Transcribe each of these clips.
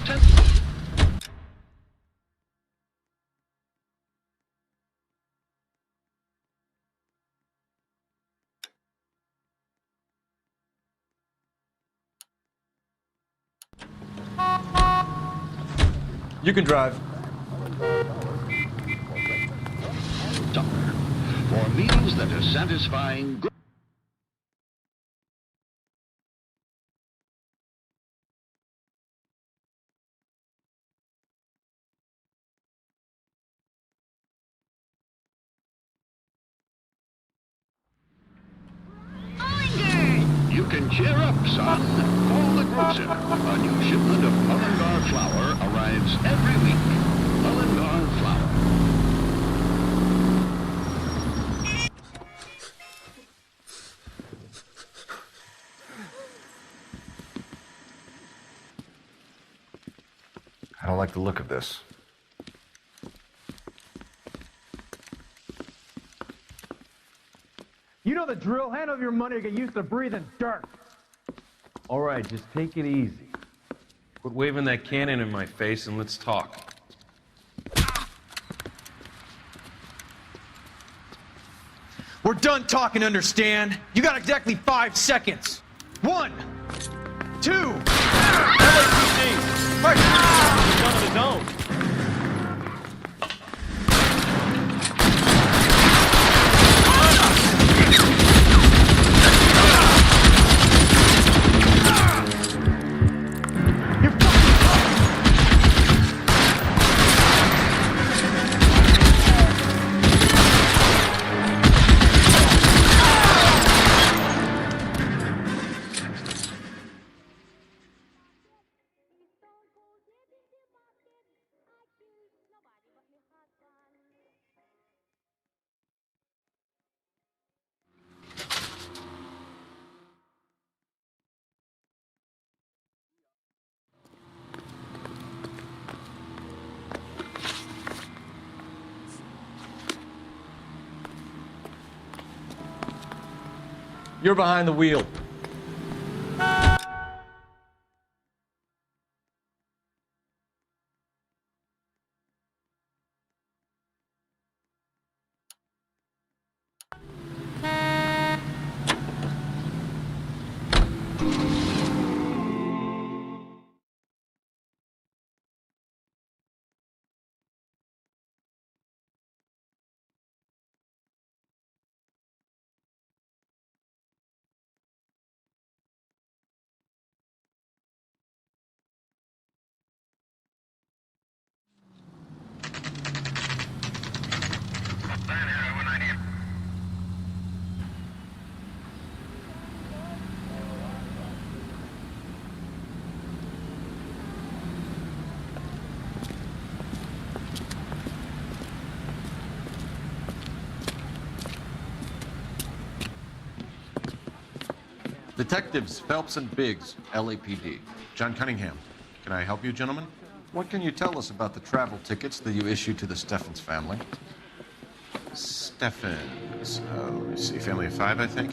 Just 10. You can drive. For meals that are satisfying. You can cheer up, son. Call the grocer. A new shipment of Mullingar flour arrives every week. Mullingar flour. I don't like the look of this. You know the drill. Hand over your money or get used to breathing dirt. All right, just take it easy. Quit waving that cannon in my face and let's talk. We're done talking, understand? You got exactly 5 seconds. 1, 2. LAPD! Right! He's on his own. You're behind the wheel. Detectives Phelps and Biggs, LAPD. John Cunningham. Can I help you, gentlemen? What can you tell us about the travel tickets that you issued to the Steffens family? Steffens. Let me see. Family of 5, I think.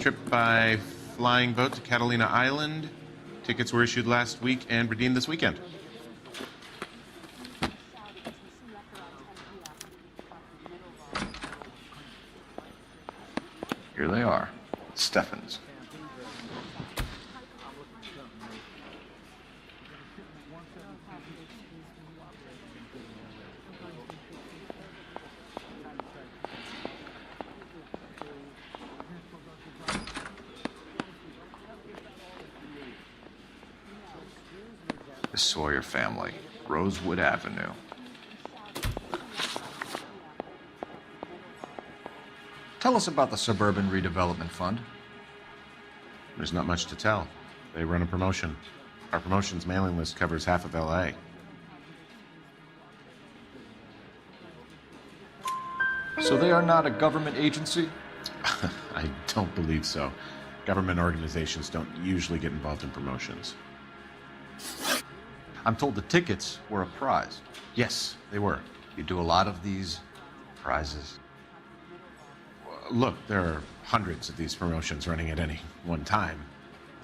Trip by flying boat to Catalina Island. Tickets were issued last week and redeemed this weekend. Here they are. Steffens. The Sawyer family, Rosewood Avenue. Tell us about the Suburban Redevelopment Fund. There's not much to tell. They run a promotion. Our promotions mailing list covers half of LA. So they are not a government agency? I don't believe so. Government organizations don't usually get involved in promotions. I'm told the tickets were a prize. Yes, they were. You do a lot of these prizes? Look, there are hundreds of these promotions running at any one time.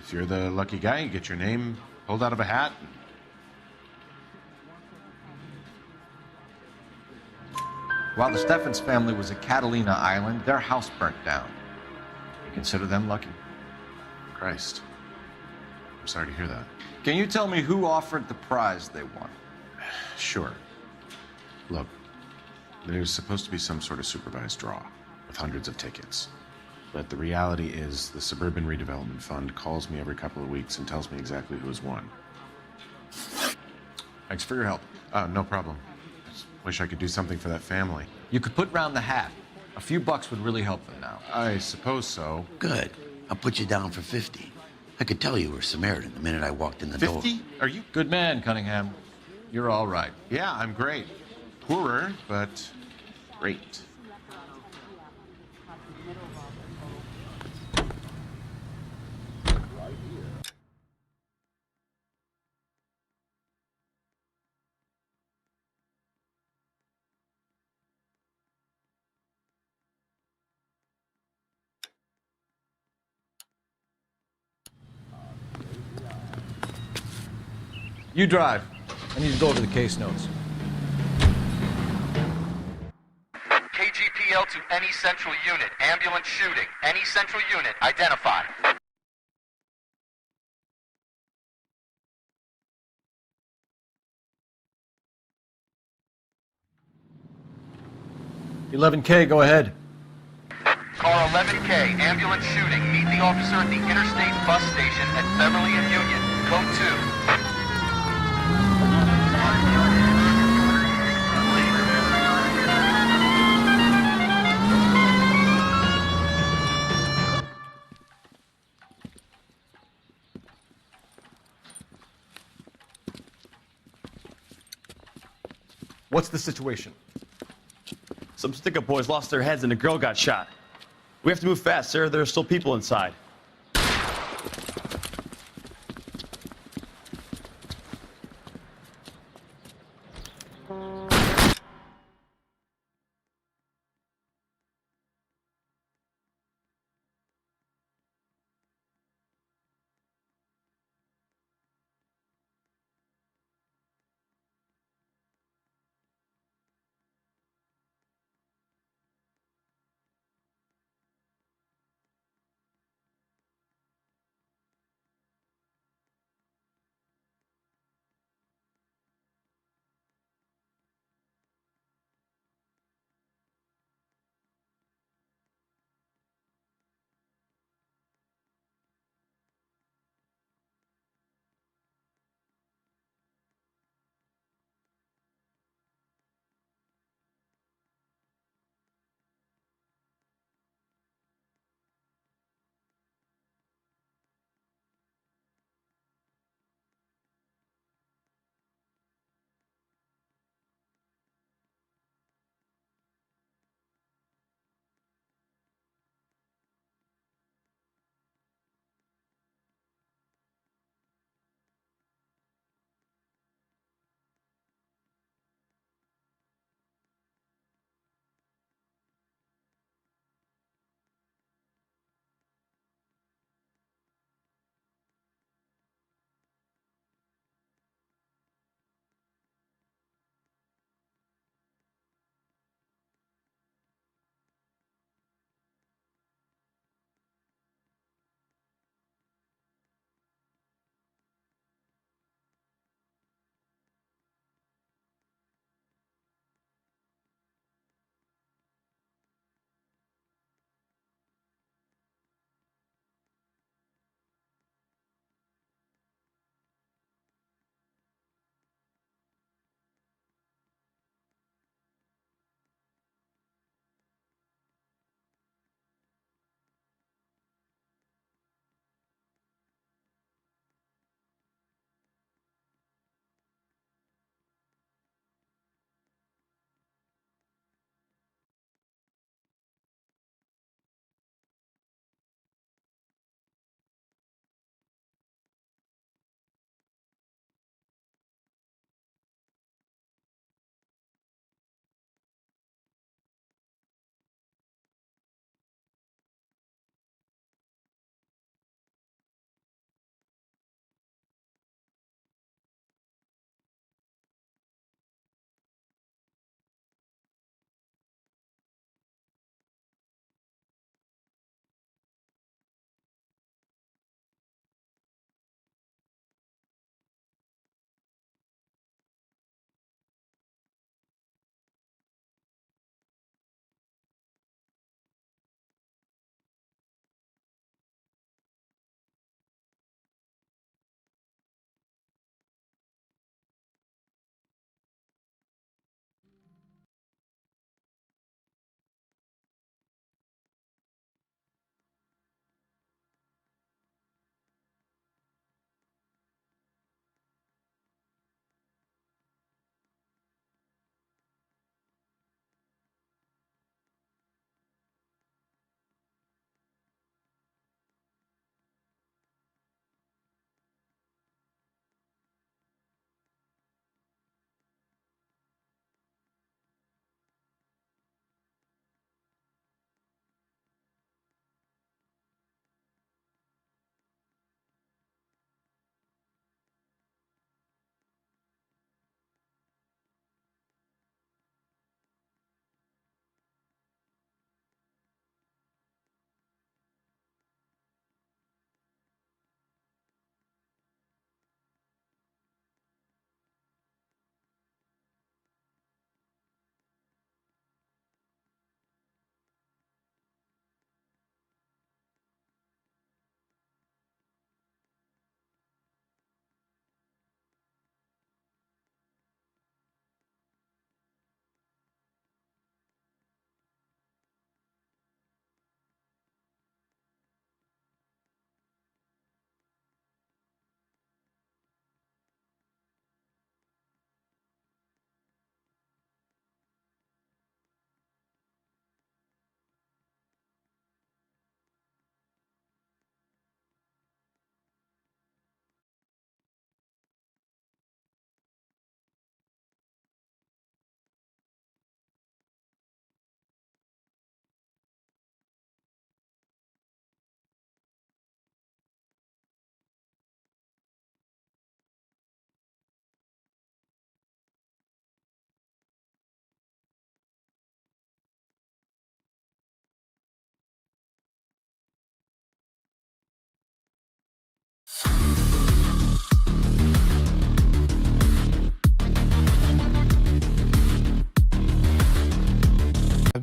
If you're the lucky guy, you get your name pulled out of a hat. While the Steffens family was at Catalina Island, their house burnt down. You consider them lucky? Christ. I'm sorry to hear that. Can you tell me who offered the prize they won? Sure. Look, there's supposed to be some sort of supervised draw with hundreds of tickets. But the reality is the Suburban Redevelopment Fund calls me every couple of weeks and tells me exactly who has won. Thanks for your help. No problem. Just wish I could do something for that family. You could put round the hat. A few bucks would really help them now. I suppose so. Good. I'll put you down for 50. I could tell you were Samaritan the minute I walked in the door. 50? Are you? Good man, Cunningham. You're all right. Yeah, I'm great. Poorer, but great. You drive. I need to go over the case notes. KGPL to any central unit. Ambulance shooting. Any central unit. Identify. $11K, go ahead. Car 11K. Ambulance shooting. Meet the officer at the interstate bus station at Beverly and Union. Code 2. What's the situation? Some stick-up boys lost their heads and a girl got shot. We have to move fast, sir. There are still people inside.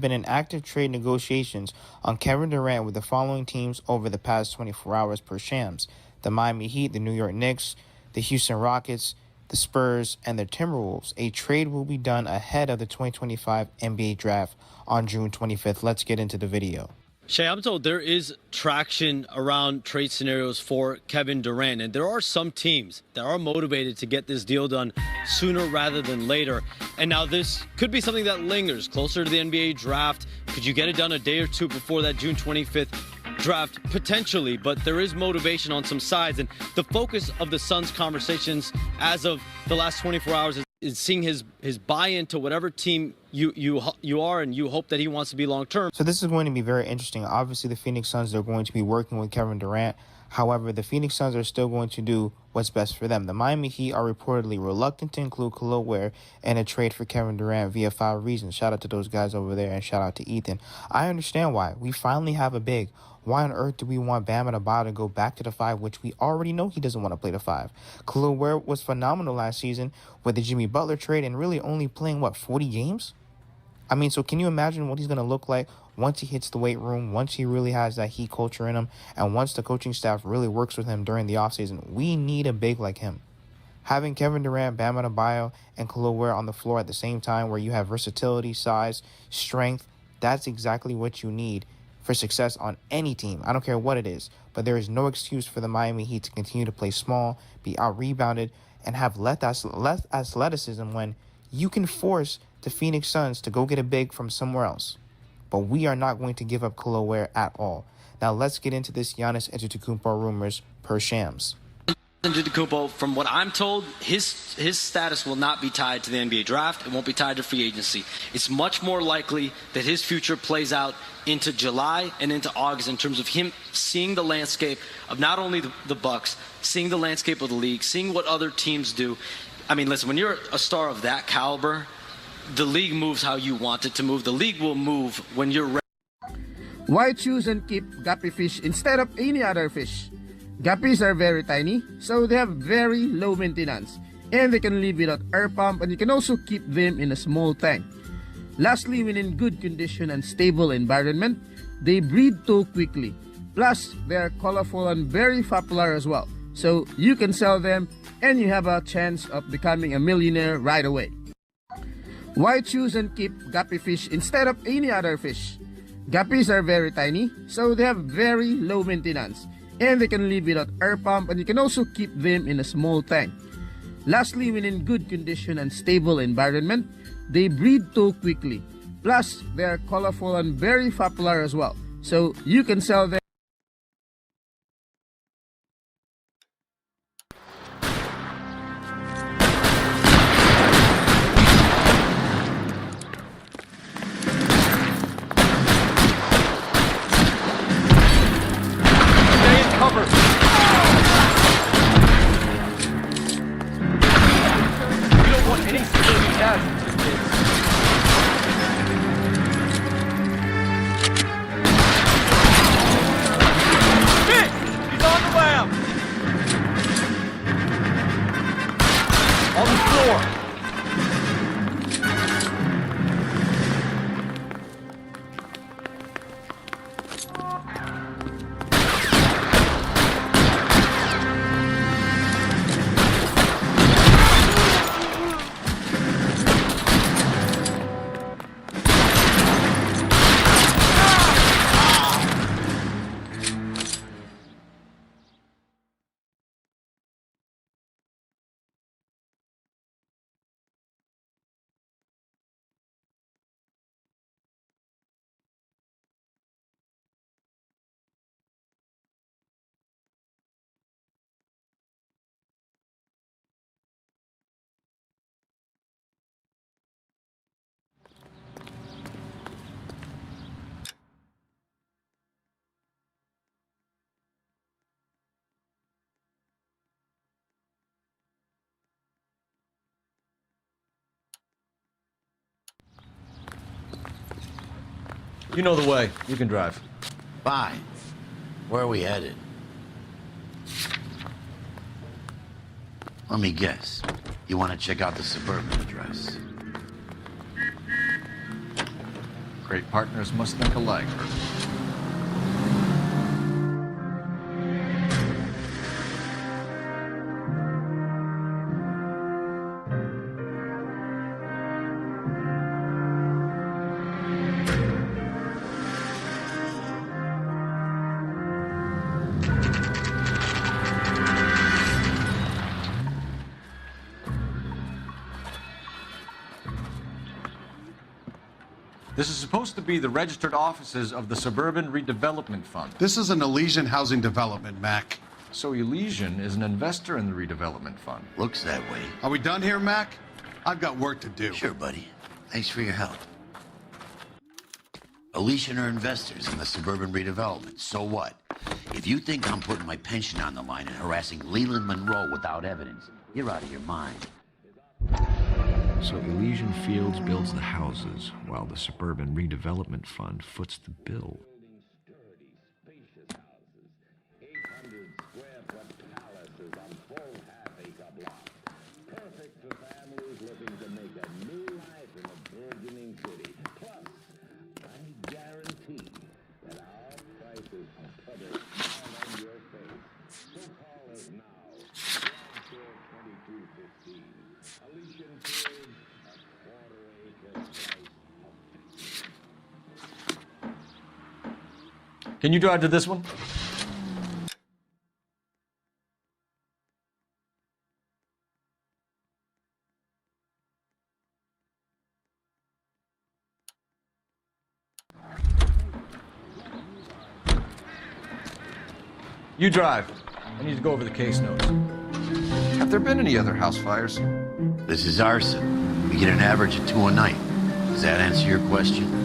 been in active trade negotiations on Kevin Durant with the following teams over the past 24 hours per Shams: the Miami Heat, the New York Knicks, the Houston Rockets, the Spurs, and the Timberwolves. A trade will be done ahead of the 2025 NBA draft on June 25th. Let's get into the video. Shay, I'm told there is traction around trade scenarios for Kevin Durant, and there are some teams that are motivated to get this deal done sooner rather than later. And now this could be something that lingers closer to the NBA draft. Could you get it done a day or two before that June 25th draft? Potentially, but there is motivation on some sides, and the focus of the Suns conversations as of the last 24 hours is seeing his buy-in to whatever team you are, and you hope that he wants to be long-term. So this is going to be very interesting. Obviously, the Phoenix Suns are going to be working with Kevin Durant. However, the Phoenix Suns are still going to do what's best for them. The Miami Heat are reportedly reluctant to include Cole Ware in a trade for Kevin Durant via 5 reasons. Shout out to those guys over there, and shout out to Ethan. I understand why. We finally have a big. Why on earth do we want Bam Adebayo to go back to the 5, which we already know he doesn't want to play the 5? Cole Ware was phenomenal last season with the Jimmy Butler trade and really only playing, 40 games? I mean, so can you imagine what he's going to look like once he hits the weight room, once he really has that Heat culture in him, and once the coaching staff really works with him during the offseason? We need a big like him. Having Kevin Durant, Bam Adebayo, and Cole Ware on the floor at the same time, where you have versatility, size, strength, that's exactly what you need for success on any team. I don't care what it is, but there is no excuse for the Miami Heat to continue to play small, be out-rebounded, and have less athleticism when you can force the Phoenix Suns to go get a big from somewhere else. But we are not going to give up Cole Ware at all. Now let's get into this Giannis Antetokounmpo rumors per Shams. Antetokounmpo, from what I'm told, his status will not be tied to the NBA draft. It won't be tied to free agency. It's much more likely that his future plays out into July and into August in terms of him seeing the landscape of not only the Bucks, seeing the landscape of the league, seeing what other teams do. I mean, listen, when you're a star of that caliber, the league moves how you want it to move. The league will move when you're ready. Why choose and keep guppy fish instead of any other fish? Guppies are very tiny, so they have very low maintenance, and they can live without air pump, and you can also keep them in a small tank. Lastly, when in good condition and stable environment, they breed too quickly. Plus, they are colorful and very popular as well, so you can sell them and you have a chance of becoming a millionaire right away. Why choose and keep guppy fish instead of any other fish? Guppies are very tiny, so they have very low maintenance, and they can live without air pump, and you can also keep them in a small tank. Lastly, when in good condition and stable environment, they breed too quickly. Plus, they are colorful and very popular as well, so you can sell them. You know the way. You can drive. Fine. Where are we headed? Let me guess. You want to check out the suburban address? Great. Great partners must think alike. This is supposed to be the registered offices of the Suburban Redevelopment Fund. This is an Elysian housing development, Mac. So Elysian is an investor in the redevelopment fund. Looks that way. Are we done here, Mac? I've got work to do. Sure, buddy. Thanks for your help. Elysian are investors in the Suburban Redevelopment. So what? If you think I'm putting my pension on the line and harassing Leland Monroe without evidence, you're out of your mind. So Elysian Fields builds the houses, while the Suburban Redevelopment Fund foots the bill. Can you drive to this one? You drive. I need to go over the case notes. Have there been any other house fires? This is Arson. We get an average of 2 a night. Does that answer your question?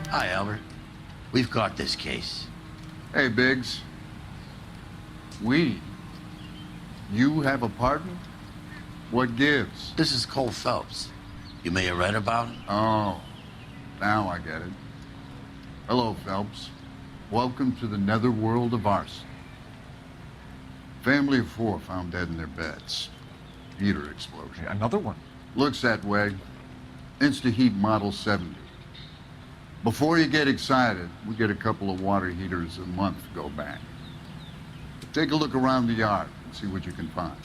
Hi, Albert. We've got this case. Hey, Biggs. You have a partner? What gives? This is Cole Phelps. You may have read about him. Oh, now I get it. Hello, Phelps. Welcome to the netherworld of Arson. Family of 4 found dead in their beds. Heater explosion. Another one? Looks that way. Insta-heat Model 70. Before you get excited, we get a couple of water heaters a month to go back. Take a look around the yard and see what you can find.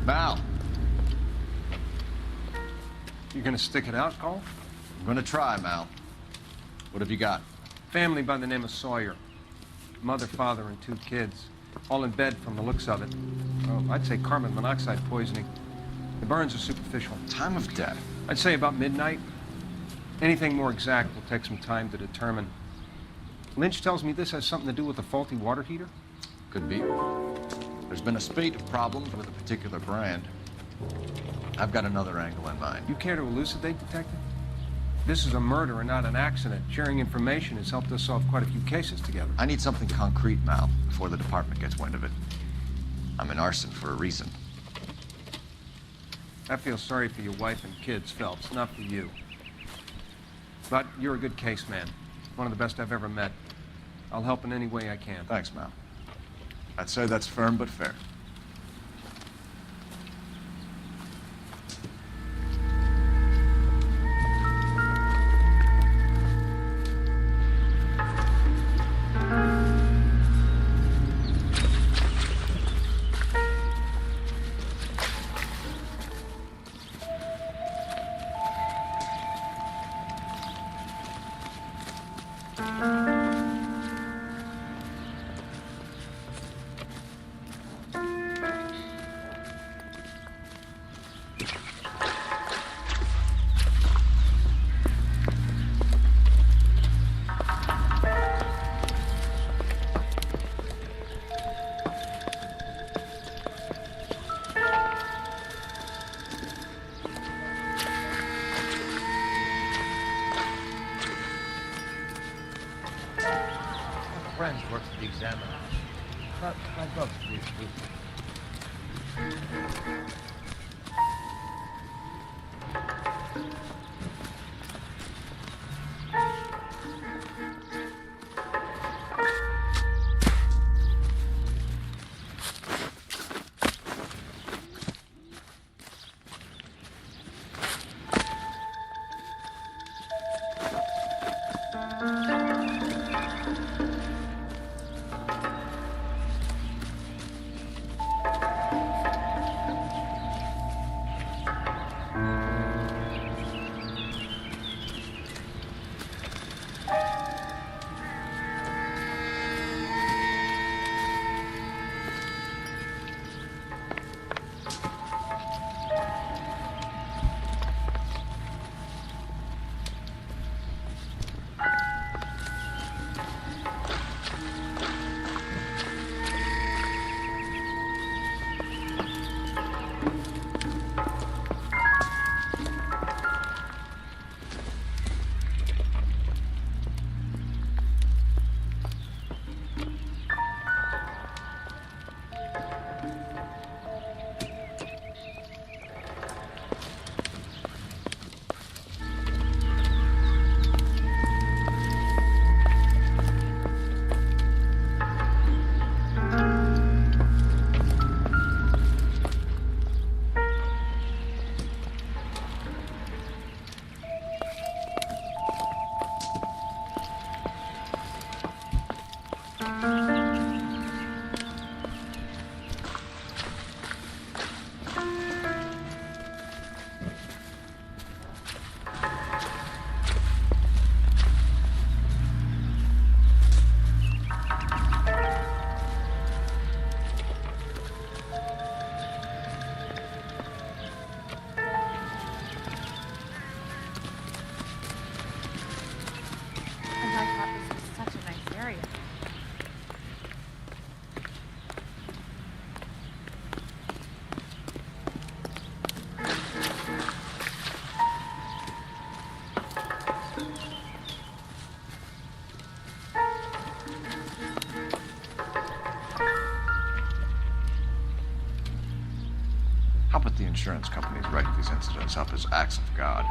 Mal, You gonna stick it out, Cole? I'm gonna try, Mal. What have you got? Family by the name of Sawyer. Mother, father, and 2 kids. All in bed from the looks of it. Well, I'd say carbon monoxide poisoning. The burns are superficial. Time of death? I'd say about midnight. Anything more exact will take some time to determine. Lynch tells me this has something to do with a faulty water heater? Could be. There's been a spate of problems with a particular brand. I've got another angle in mind. You care to elucidate, Detective? This is a murder and not an accident. Sharing information has helped us solve quite a few cases together. I need something concrete, Mal, before the department gets wind of it. I'm in Arson for a reason. I feel sorry for your wife and kids, Phelps, not for you. But you're a good case man. One of the best I've ever met. I'll help in any way I can. Thanks, Mal. I'd say that's firm but fair. friends works at the Examiner. Try drugs, please. How about the insurance companies write these incidents up as acts of God?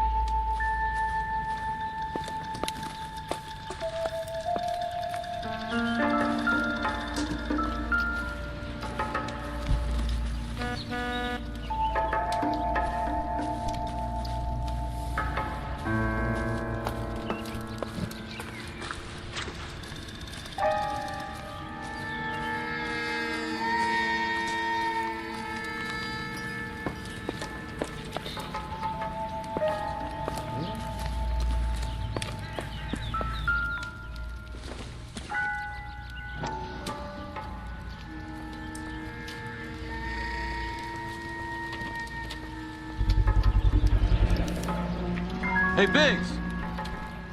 Hey, Biggs,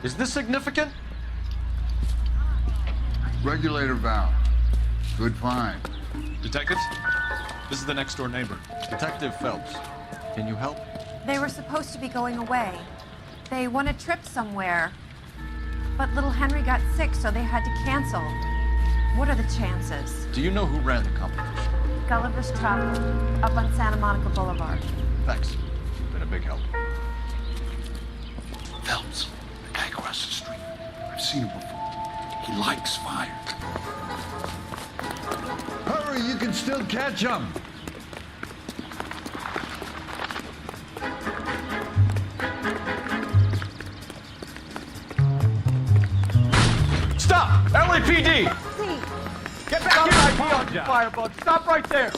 is this significant? Regulator valve. Good find. Detectives, this is the next door neighbor. Detective Phelps, can you help? They were supposed to be going away. They won a trip somewhere. But little Henry got sick, so they had to cancel. What are the chances? Do you know who ran the competition? Gulliver's Travel, up on Santa Monica Boulevard. Thanks. You've been a big help. Phelps, the guy across the street. I've seen him before. He likes fire. Hurry, you can still catch him. Stop! LAPD! Get back here! on you. Firebug, stop right there!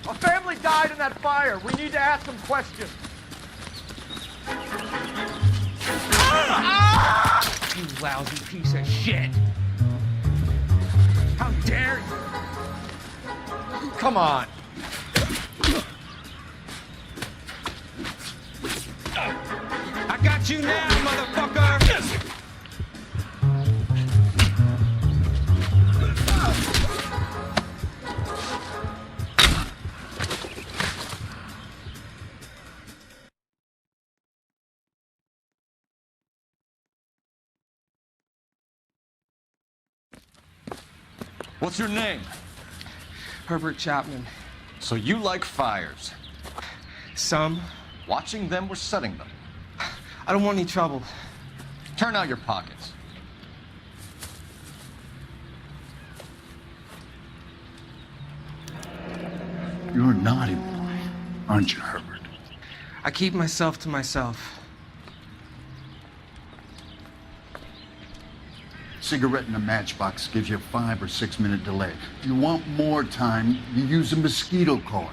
A family died in that fire. We need to ask them questions. You lousy piece of shit! How dare you! Come on! I got you now, motherfucker! What's your name? Herbert Chapman. So you like fires? Some. Watching them or setting them? I don't want any trouble. Turn out your pockets. You're a naughty boy, aren't you, Herbert? I keep myself to myself. Cigarette in a matchbox gives you a 5 or 6 minute delay. You want more time, you use a mosquito coil.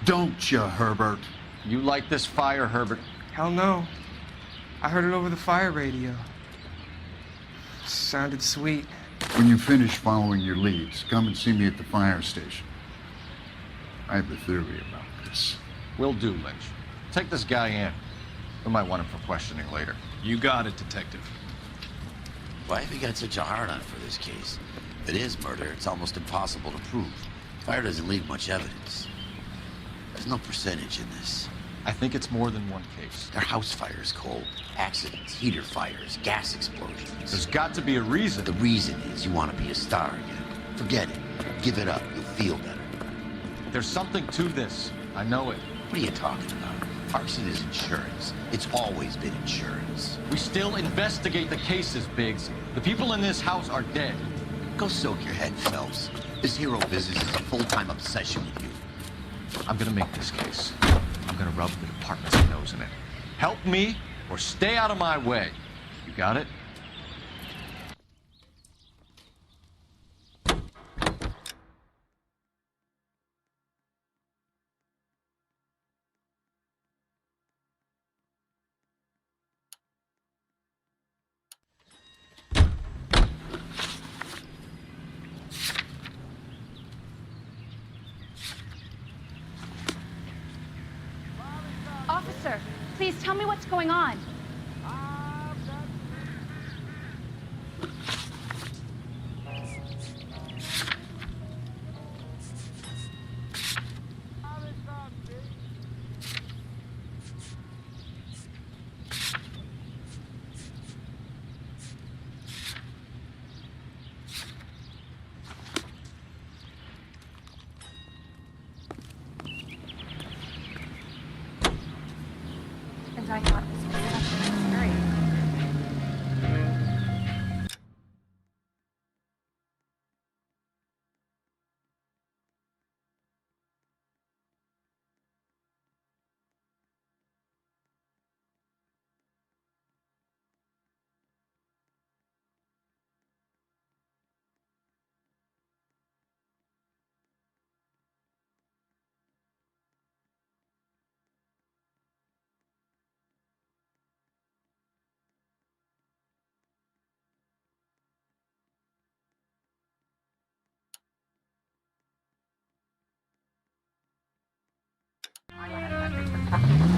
Don't you, Herbert? You like this fire, Herbert? Hell no. I heard it over the fire radio. Sounded sweet. When you finish following your leads, come and see me at the fire station. I have a theory about this. Will do, Lynch. Take this guy in. We might want him for questioning later. You got it, Detective. Why have you got such a hard-on for this case? If it is murder, it's almost impossible to prove. Fire doesn't leave much evidence. There's no percentage in this. I think it's more than one case. They're house fires, Cole. Accidents, heater fires, gas explosions. There's got to be a reason. The reason is you want to be a star again. Forget it. Give it up. You'll feel better. There's something to this. I know it. What are you talking about? Arson is insurance. It's always been insurance. We still investigate the cases, Biggs. The people in this house are dead. Go soak your head, Phelps. This hero business is a full-time obsession with you. I'm gonna make this case. I'm gonna rub the department's nose in it. Help me or stay out of my way. You got it? Officer, please tell me what's going on. And I thought this was such a scary.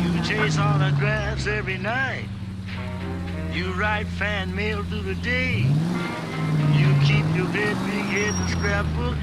You chase autographs every night. You write fan mail through the day. You keep your great big head in scrapbook.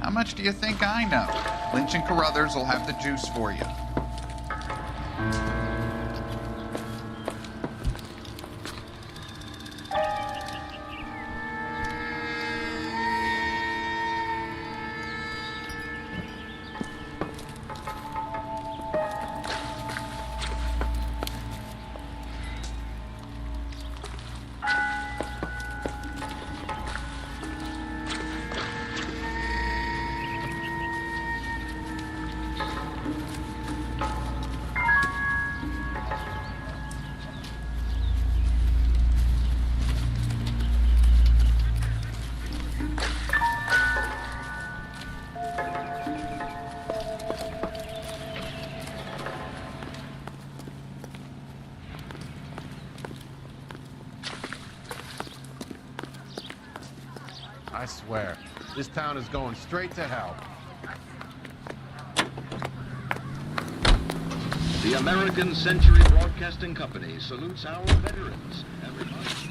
How much do you think I know? Lynch and Carruthers will have the juice for you. I swear, this town is going straight to hell. The American Century Broadcasting Company salutes our veterans and reminds...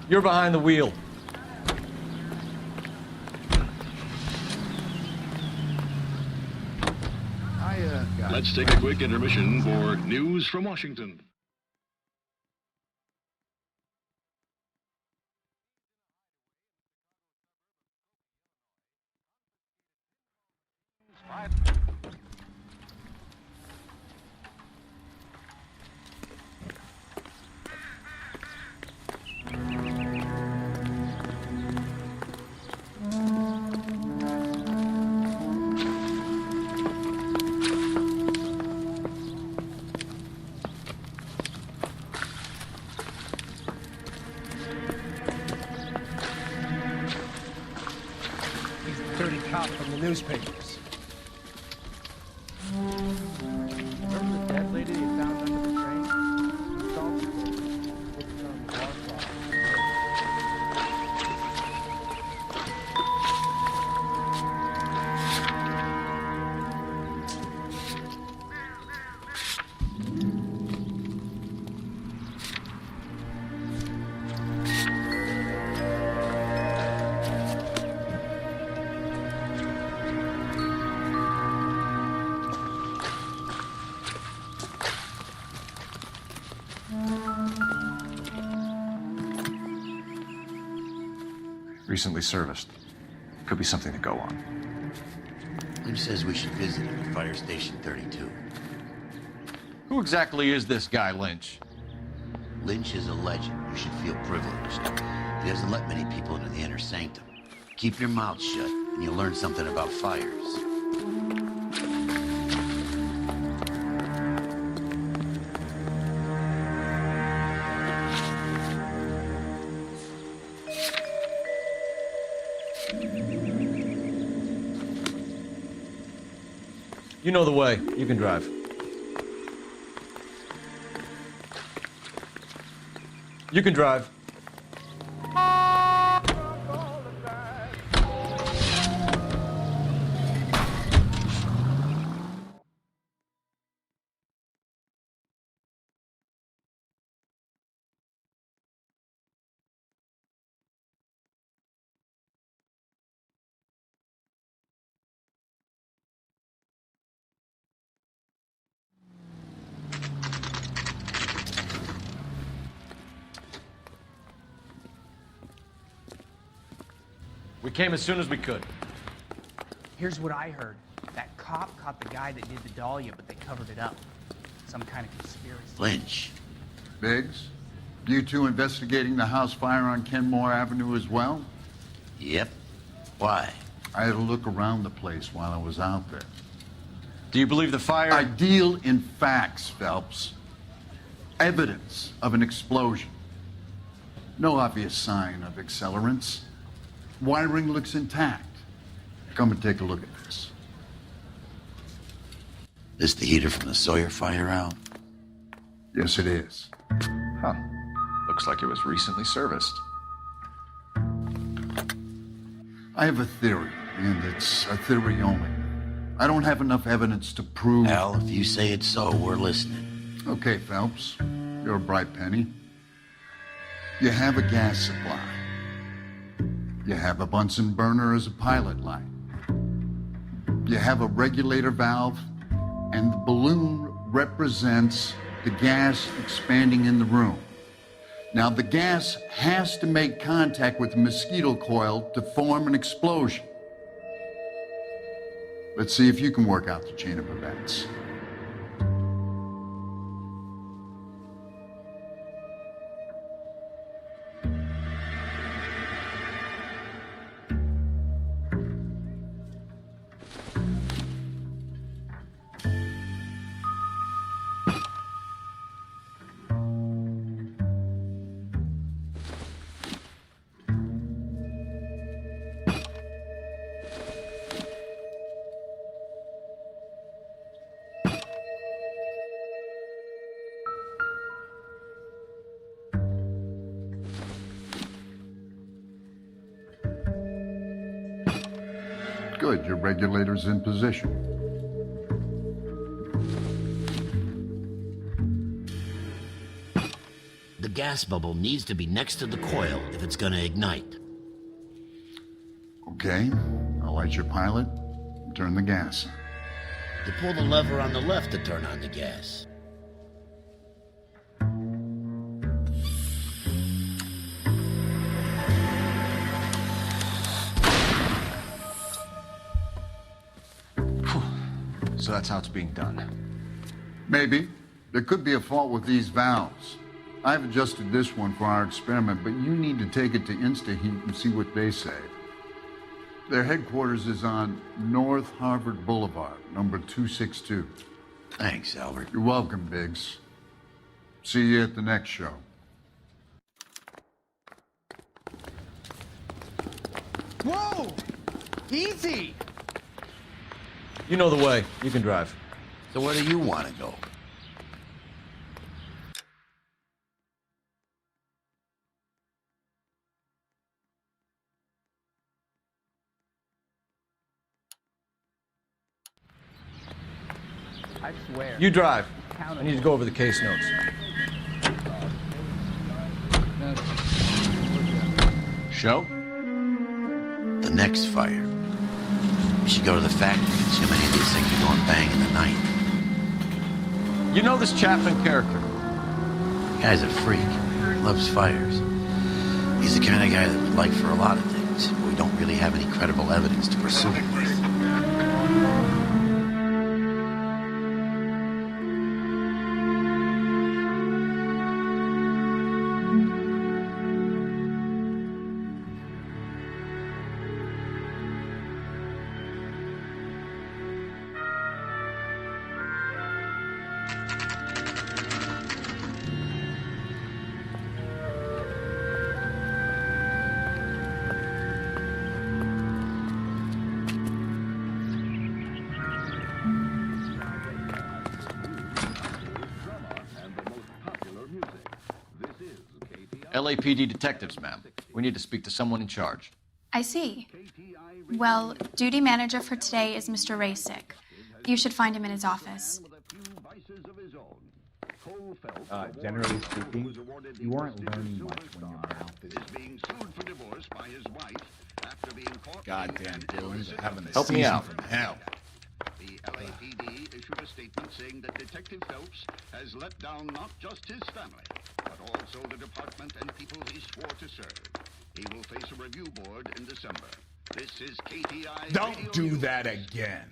You're behind the wheel. Let's take a quick intermission for news from Washington. Dirty cop from the newspapers. Remember the dead lady you found under the train? It's on Rockstar. Recently serviced. Could be something to go on. Lynch says we should visit him at Fire Station 32. Who exactly is this guy, Lynch? Lynch is a legend. You should feel privileged. He doesn't let many people into the inner sanctum. Keep your mouth shut, and you'll learn something about fires. You know the way. You can drive. You can drive. We came as soon as we could. Here's what I heard. That cop caught the guy that did the Dahlia, but they covered it up. Some kind of conspiracy. Lynch. Biggs, you two investigating the house fire on Kenmore Avenue as well? Yep. Why? I had a look around the place while I was out there. Do you believe the fire? I deal in facts, Phelps. Evidence of an explosion. No obvious sign of accelerants. Wiring looks intact. Come and take a look at this. This the heater from the Sawyer fire out? Yes, it is. Huh. Looks like it was recently serviced. I have a theory, and it's a theory only. I don't have enough evidence to prove... Al, if you say it's so, we're listening. Okay, Phelps. You're a bright penny. You have a gas supply. You have a Bunsen burner as a pilot light. You have a regulator valve, and the balloon represents the gas expanding in the room. Now, the gas has to make contact with the mosquito coil to form an explosion. Let's see if you can work out the chain of events. Good, your regulator's in position. The gas bubble needs to be next to the coil if it's gonna ignite. Okay, I'll light your pilot and turn the gas. You pull the lever on the left to turn on the gas. So that's how it's being done. Maybe. There could be a fault with these valves. I've adjusted this one for our experiment, but you need to take it to InstaHeat and see what they say. Their headquarters is on North Harvard Boulevard, number 262. Thanks, Albert. You're welcome, Biggs. See you at the next show. Whoa! Easy! You know the way. You can drive. So where do you want to go? I swear. You drive. Count I need to go over the case notes. Show? The next fire. We should go to the factory and see how many of these things are going bang in the night. You know this Chapman character? The guy's a freak. Loves fires. He's the kind of guy that we'd like for a lot of things, but we don't really have any credible evidence to pursue him with. LAPD detectives, ma'am. We need to speak to someone in charge. I see. Well, duty manager for today is Mr. Rasick. You should find him in his office. Generally speaking, you weren't learning much when your mouth is being sued for divorce by his wife after being caught. Goddamn Dillons are having a Help me season out. from hell. The LAPD issued a statement saying that Detective Phelps has let down not just his family, but also the department and people he swore to serve. He will face a review board in December. This is KTI. Don't do that again.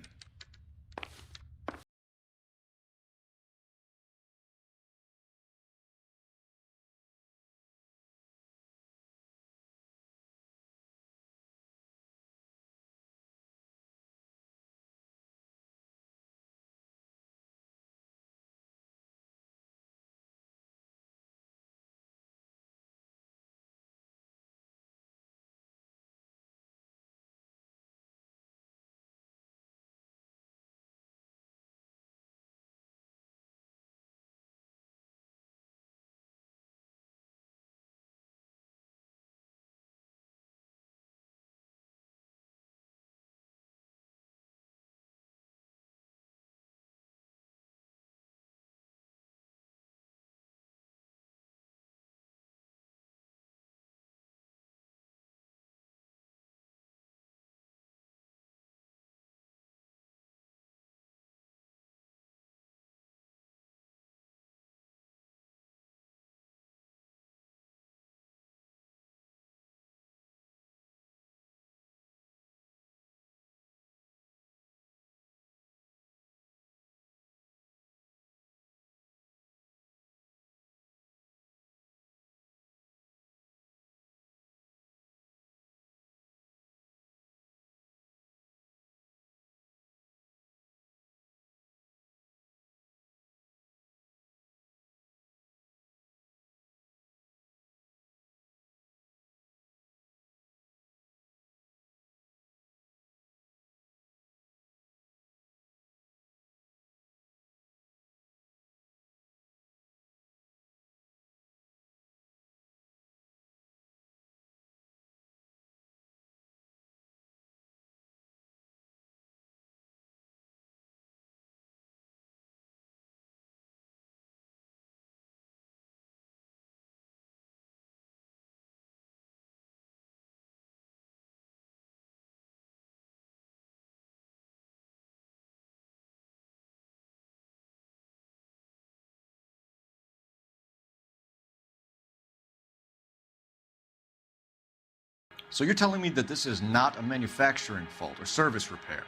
So you're telling me that this is not a manufacturing fault or service repair?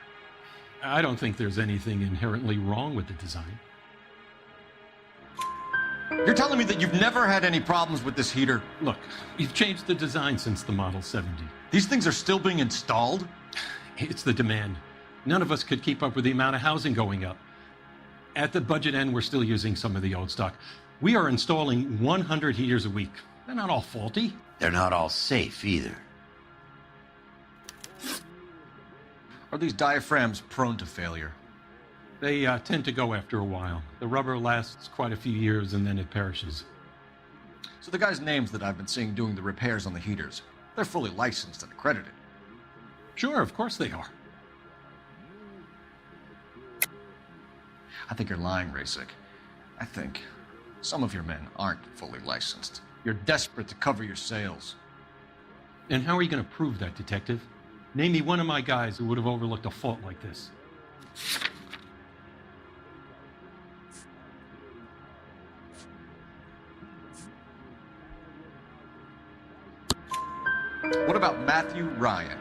I don't think there's anything inherently wrong with the design. You're telling me that you've never had any problems with this heater? Look, we've changed the design since the Model 70. These things are still being installed? It's the demand. None of us could keep up with the amount of housing going up. At the budget end, we're still using some of the old stock. We are installing 100 heaters a week. They're not all faulty. They're not all safe either. Are these diaphragms prone to failure? They tend to go after a while. The rubber lasts quite a few years and then it perishes. So the guys' names that I've been seeing doing the repairs on the heaters, they're fully licensed and accredited. Sure, of course they are. I think you're lying, Racek. I think some of your men aren't fully licensed. You're desperate to cover your sales. And how are you going to prove that, Detective? Name me one of my guys who would have overlooked a fault like this. What about Matthew Ryan?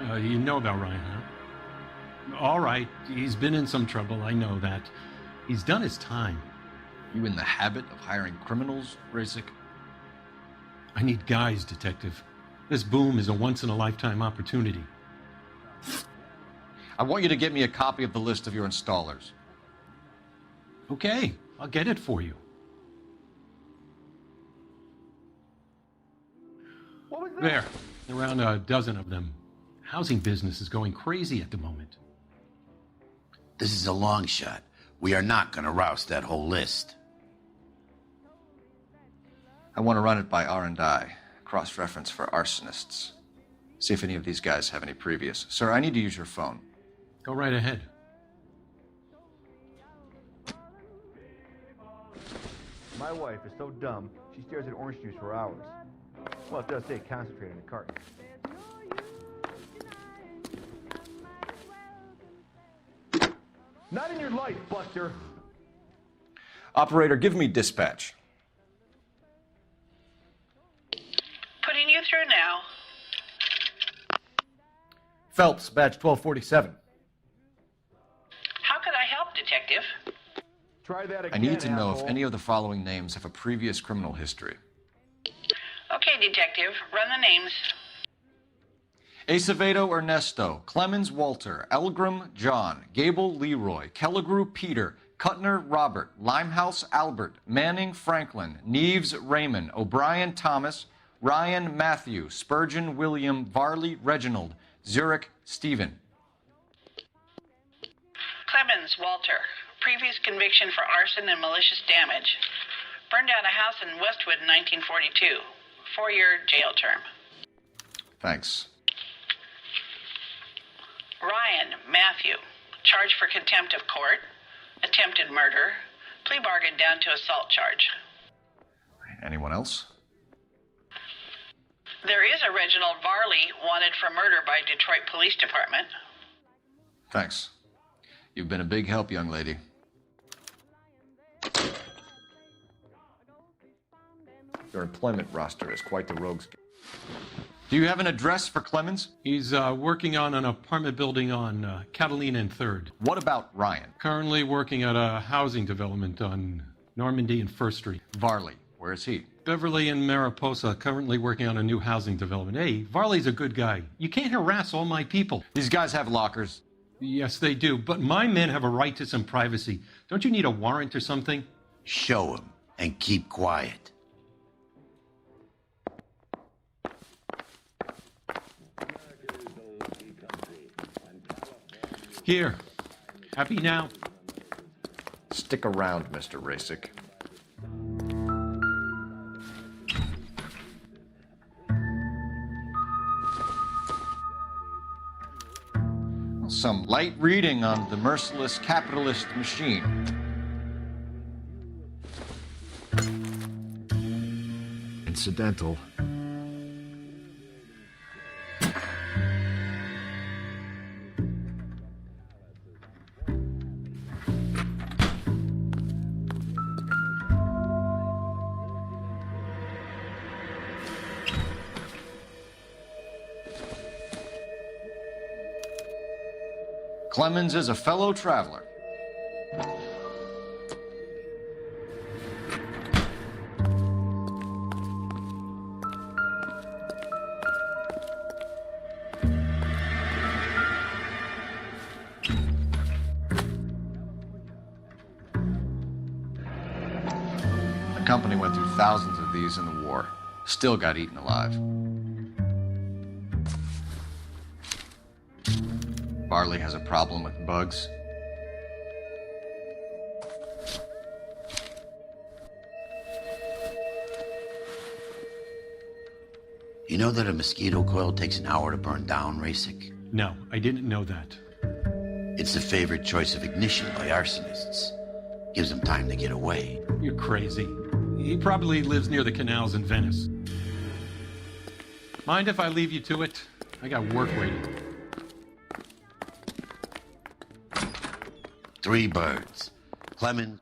You know about Ryan, huh? All right, he's been in some trouble, I know that. He's done his time. You in the habit of hiring criminals, Racek? I need guys, Detective. This boom is a once-in-a-lifetime opportunity. I want you to get me a copy of the list of your installers. Okay, I'll get it for you. What was that? There, around a dozen of them. Housing business is going crazy at the moment. This is a long shot. We are not going to roust that whole list. I want to run it by R&I, cross-reference for arsonists. See if any of these guys have any previous. Sir, I need to use your phone. Go right ahead. My wife is so dumb, she stares at orange juice for hours. Well, it does say concentrate in the carton. Not in your life, Buster. Operator, give me dispatch. Putting you through now. Phelps, badge 1247. How could I help, Detective? Try that again, I need to know asshole. if any of the following names have a previous criminal history. Okay, Detective, run the names. Acevedo Ernesto, Clemens Walter, Elgram John, Gable Leroy, Kelligrew Peter, Cutner Robert, Limehouse Albert, Manning Franklin, Neves Raymond, O'Brien Thomas, Ryan Matthew, Spurgeon William, Varley Reginald, Zurich Stephen. Clemens Walter, previous conviction for arson and malicious damage. Burned down a house in Westwood in 1942. 4-year jail term. Thanks. Ryan Matthew, charged for contempt of court, attempted murder, plea bargain down to assault charge. Anyone else? There is a Reginald Varley wanted for murder by Detroit Police Department. Thanks. You've been a big help, young lady. Your employment roster is quite the rogues. Do you have an address for Clemens? He's working on an apartment building on Catalina and 3rd. What about Ryan? Currently working at a housing development on Normandy and 1st Street. Varley, where is he? Beverly and Mariposa, currently working on a new housing development. Hey, Varley's a good guy. You can't harass all my people. These guys have lockers. Yes, they do, but my men have a right to some privacy. Don't you need a warrant or something? Show him and keep quiet. Here. Happy now? Stick around, Mr. Racek. Some light reading on the merciless capitalist machine. Incidental. Clemens is a fellow traveler. The company went through thousands of these in the war. Still got eaten alive. Barley has a problem with bugs. You know that a mosquito coil takes an hour to burn down, Racek? No, I didn't know that. It's the favorite choice of ignition by arsonists. Gives them time to get away. You're crazy. He probably lives near the canals in Venice. Mind if I leave you to it? I got work waiting. 3 birds. Clemens.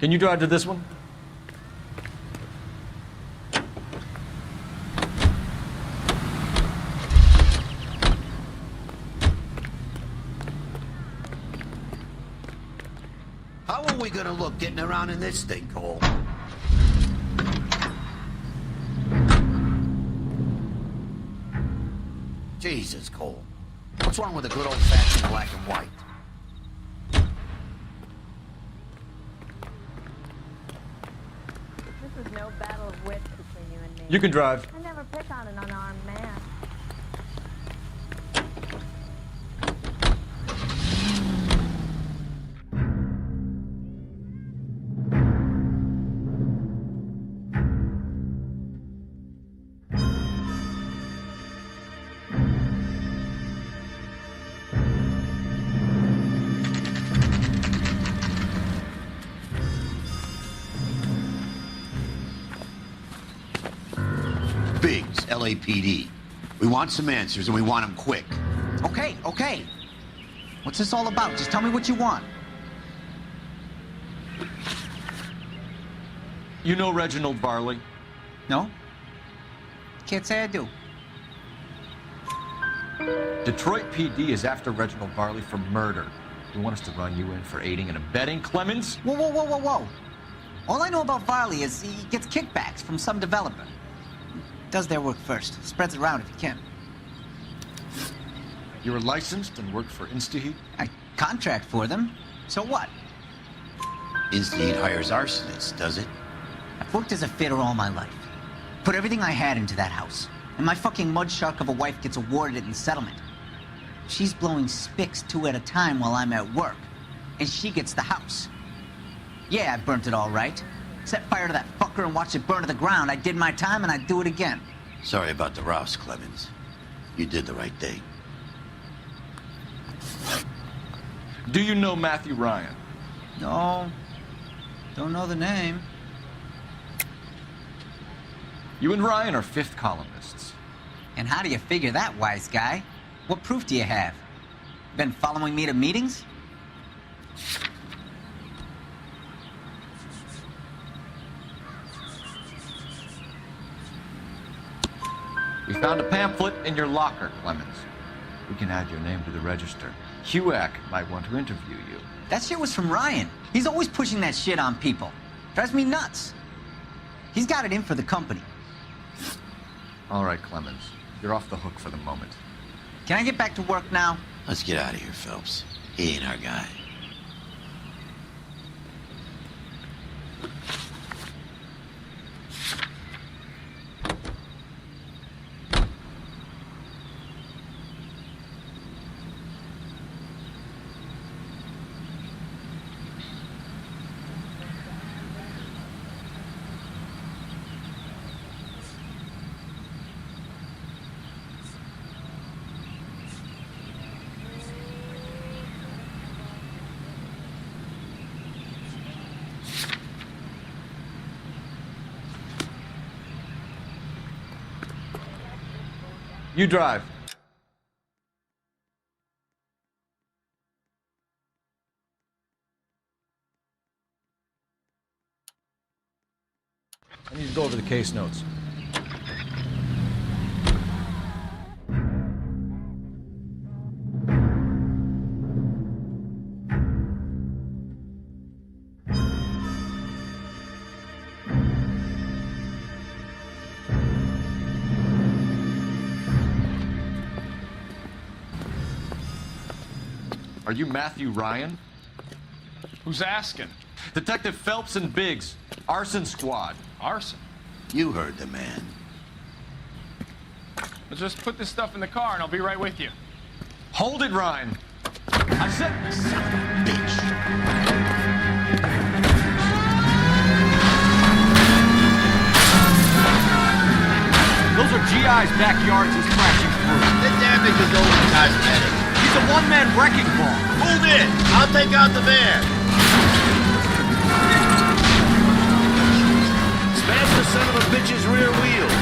Can you drive to this one? How are we gonna look getting around in this thing, Cole? Jesus, Cole. What's wrong with a good old-fashioned black and white? This is no battle of wits between you and me. You can drive. I never pick on an unarmed man. LAPD. We want some answers, and we want them quick. Okay, okay. What's this all about? Just tell me what you want. You know Reginald Barley? No? Can't say I do. Detroit PD is after Reginald Barley for murder. You want us to run you in for aiding and abetting, Clemens? Whoa, whoa, whoa, whoa, whoa. All I know about Barley is he gets kickbacks from some developer. Does their work first. Spreads it around if he can. You're licensed and work for InstaHeat? I contract for them. So what? InstaHeat hires arsonists, does it? I've worked as a fitter all my life. Put everything I had into that house. And my fucking mud shark of a wife gets awarded it in settlement. She's blowing spics 2 at a time while I'm at work. And she gets the house. Yeah, I burnt it all right. Set fire to that fucker and watch it burn to the ground. I did my time and I'd do it again. Sorry about the rouse, Clemens. You did the right thing. Do you know Matthew Ryan? No. Don't know the name. You and Ryan are fifth columnists. And how do you figure that, wise guy? What proof do you have? Been following me to meetings? We found a pamphlet in your locker, Clemens. We can add your name to the register. HUAC might want to interview you. That shit was from Ryan. He's always pushing that shit on people. Drives me nuts. He's got it in for the company. All right, Clemens. You're off the hook for the moment. Can I get back to work now? Let's get out of here, Phelps. He ain't our guy. You drive. I need to go over the case notes. Are you Matthew Ryan? Who's asking? Detective Phelps and Biggs. Arson squad. Arson? You heard the man. Let's just put this stuff in the car and I'll be right with you. Hold it, Ryan. I said... Son of a bitch. Those are GI's backyards he's crashing through. The damage is only cosmetic. He's a one-man wrecking ball. Move in! I'll take out the van. Smash the son of a bitch's rear wheels.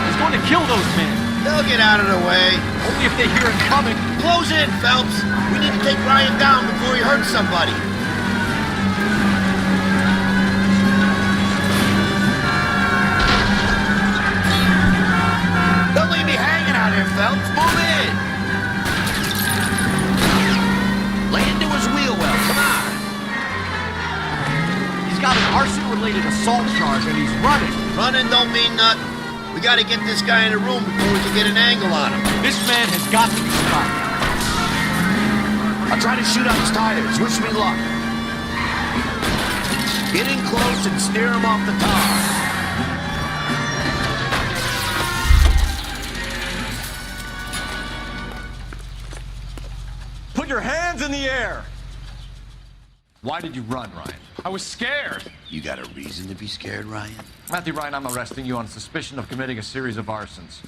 He's going to kill those men. They'll get out of the way. Only if they hear him coming. Close in, Phelps. We need to take Ryan down before he hurts somebody. Don't leave me hanging out here, Phelps. Move in. Lay into his wheel well. Come on. He's got an arson-related assault charge and he's running. Running don't mean nothing. We gotta get this guy in a room before we can get an angle on him. This man has got to be stopped. I'll try to shoot out his tires. Wish me luck. Get in close and steer him off the tar. Put your hands in the air! Why did you run, Ryan? I was scared. You got a reason to be scared, Ryan? Matthew Ryan, I'm arresting you on suspicion of committing a series of arsons.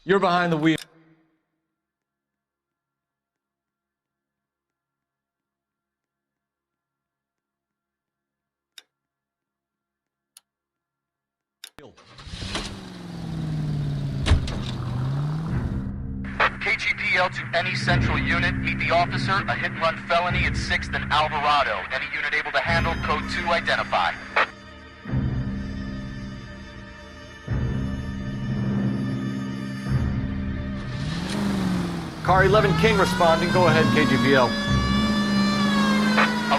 You're behind the wheel. KGPL to any central unit. Meet the officer. A hit-and-run felony at 6th and Alvarado. Any unit able to handle code 2 identify. Car 11 King responding. Go ahead, KGPL.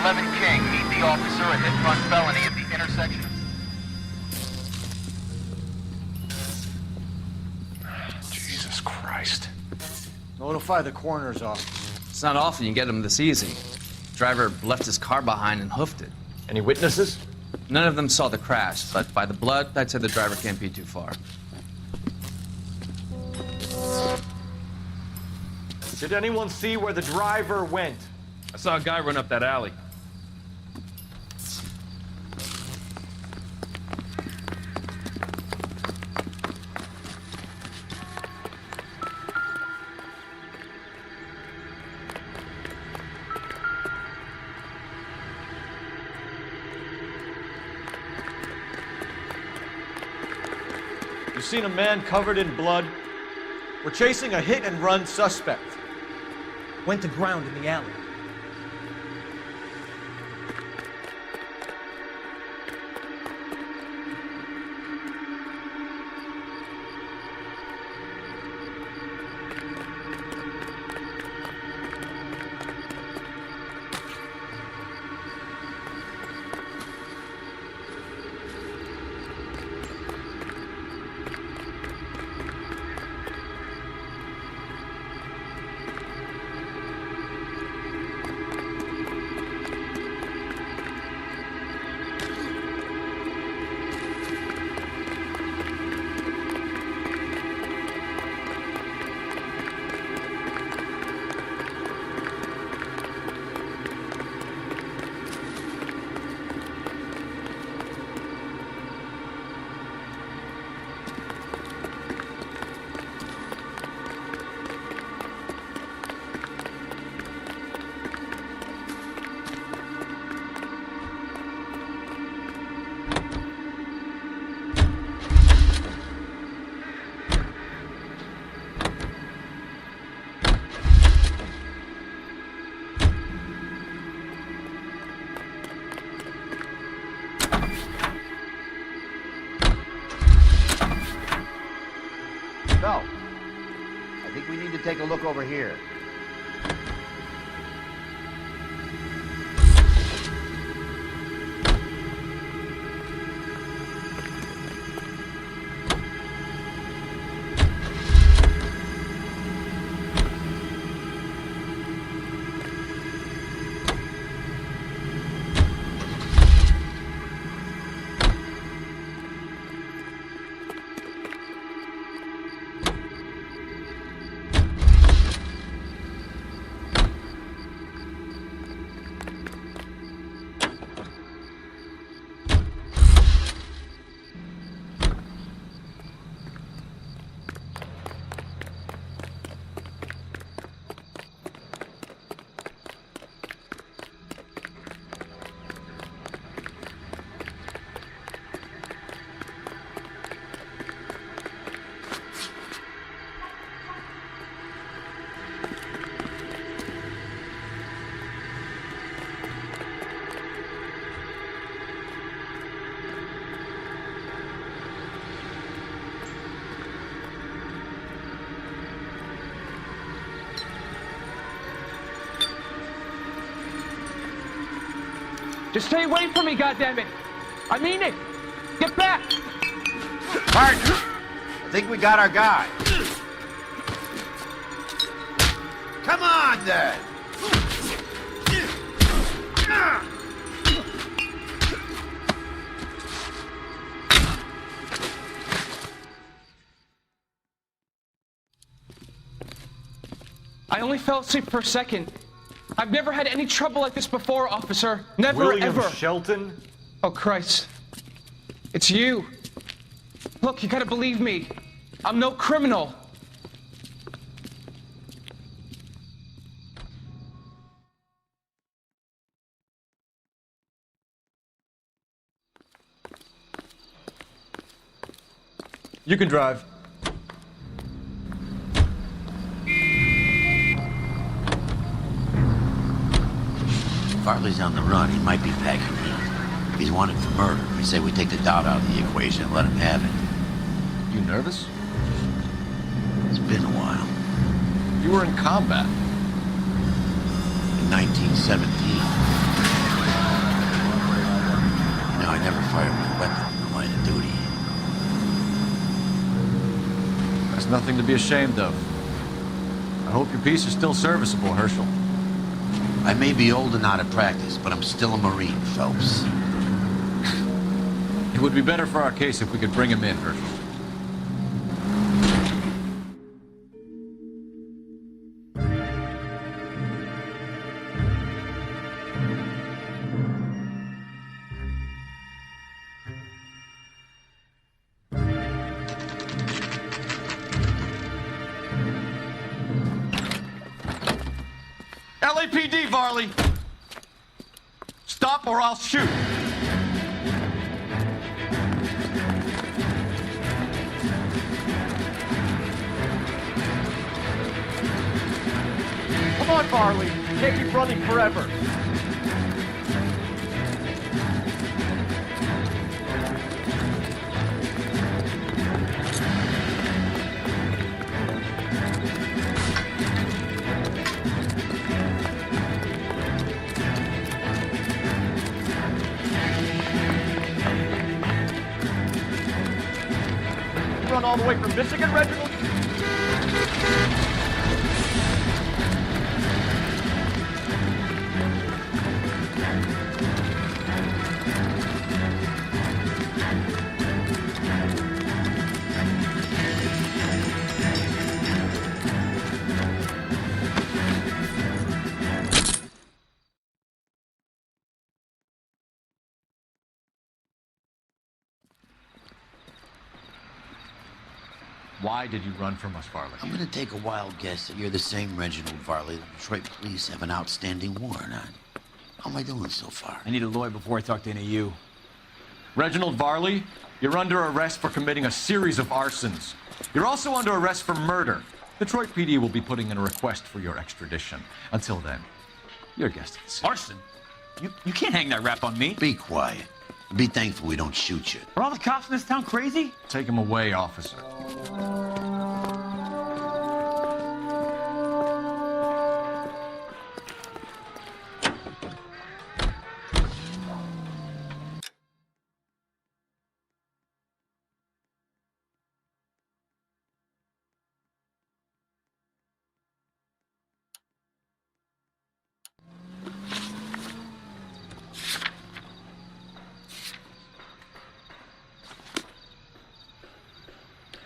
11 King, meet the officer. A hit-and-run felony at the intersection. Jesus Christ. Notify the coroner's office. It's not often you get them this easy. Driver left his car behind and hoofed it. Any witnesses? None of them saw the crash, but by the blood, I'd say the driver can't be too far. Did anyone see where the driver went? I saw a guy run up that alley. You've seen a man covered in blood. We're chasing a hit-and-run suspect. Went to ground in the alley. Phelps, I think we need to take a look over here. Just stay away from me, goddammit! I mean it! Get back! Partner, I think we got our guy. Come on, then! I only fell asleep for a second. I've never had any trouble like this before, officer. Never, William ever. Shelton? Oh, Christ. It's you. Look, you gotta believe me. I'm no criminal. You can drive. Farley's on the run. He might be packing heat. If he's wanted for murder, we say we take the doubt out of the equation and let him have it. You nervous? It's been a while. You were in combat. In 1917. Now, I never fired my weapon in the line of duty. That's nothing to be ashamed of. I hope your piece is still serviceable, Herschel. I may be old and out of practice, but I'm still a Marine, Phelps. It would be better for our case if we could bring him in, Herschel. LAPD, Varley! Stop or I'll shoot! Come on, Farley. Can't keep running forever. Run all the way from Michigan, Reginald? Why did you run from us, Varley? I'm gonna take a wild guess that you're the same Reginald Varley the Detroit police have an outstanding warrant on. How am I doing so far? I need a lawyer before I talk to any of you. Reginald Varley, you're under arrest for committing a series of arsons. You're also under arrest for murder. Detroit PD will be putting in a request for your extradition. Until then, your guest is Arson? You can't hang that rap on me. Be quiet. Be thankful we don't shoot you. Are all the cops in this town crazy? Take him away, officer.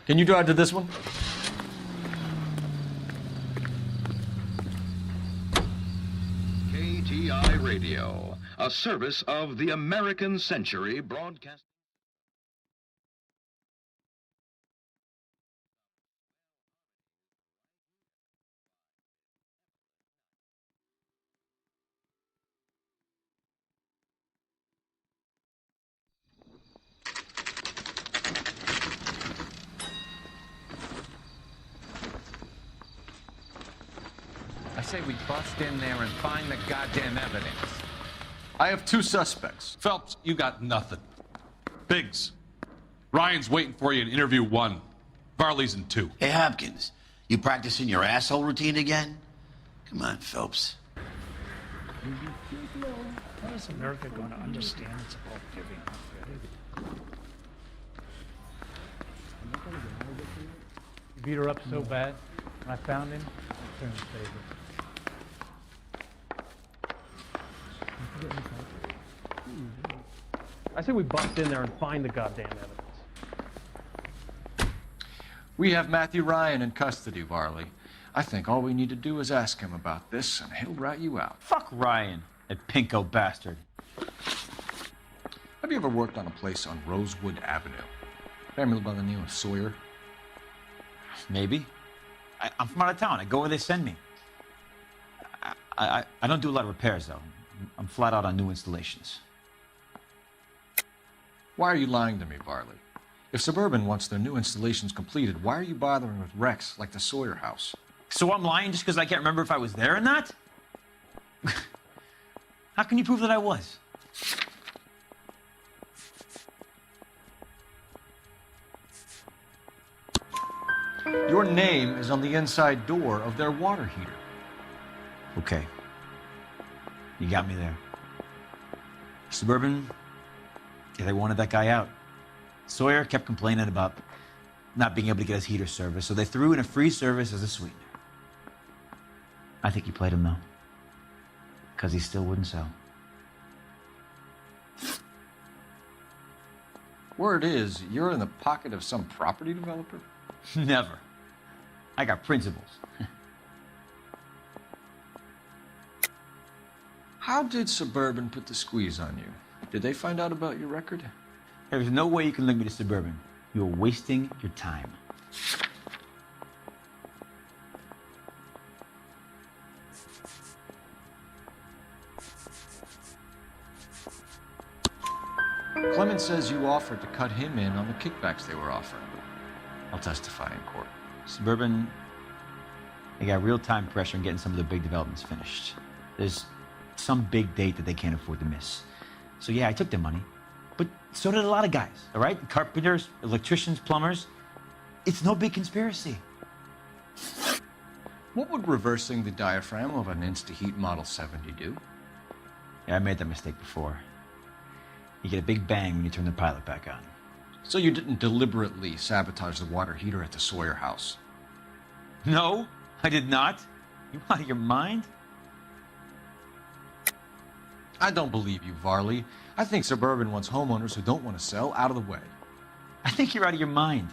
Can you drive to this one? KTI Radio, a service of the American Century Broadcast. I say we bust in there and find the goddamn evidence. I have 2 suspects. Phelps, you got nothing. Biggs, Ryan's waiting for you in interview 1. Varley's in 2. Hey, Hopkins, you practicing your asshole routine again? Come on, Phelps. How is America going to understand it's about giving up? You beat her up so bad, when I found him, I turned his favor. I say we bust in there and find the goddamn evidence. We have Matthew Ryan in custody, Varley. I think all we need to do is ask him about this, and he'll rat you out. Fuck Ryan, that pinko bastard. Have you ever worked on a place on Rosewood Avenue? Family by the name of Sawyer? Maybe. I'm from out of town. I go where they send me. I don't do a lot of repairs, though. I'm flat out on new installations. Why are you lying to me, Varley? If Suburban wants their new installations completed, why are you bothering with wrecks like the Sawyer house? So I'm lying just because I can't remember if I was there or not? How can you prove that I was? Your name is on the inside door of their water heater. Okay. You got me there. Suburban, yeah, they wanted that guy out. Sawyer kept complaining about not being able to get his heater service, so they threw in a free service as a sweetener. I think he played him, though. Because he still wouldn't sell. Word is, you're in the pocket of some property developer? Never. I got principles. How did Suburban put the squeeze on you? Did they find out about your record? There's no way you can link me to Suburban. You're wasting your time. Clemens says you offered to cut him in on the kickbacks they were offering. I'll testify in court. Suburban, they got real-time pressure on getting some of the big developments finished. There's some big date that they can't afford to miss. So yeah, I took their money. But so did a lot of guys, all right? Carpenters, electricians, plumbers. It's no big conspiracy. What would reversing the diaphragm of an Insta-Heat Model 70 do? Yeah, I made that mistake before. You get a big bang when you turn the pilot back on. So you didn't deliberately sabotage the water heater at the Sawyer house? No, I did not. You out of your mind? I don't believe you, Varley. I think Suburban wants homeowners who don't want to sell out of the way. I think you're out of your mind.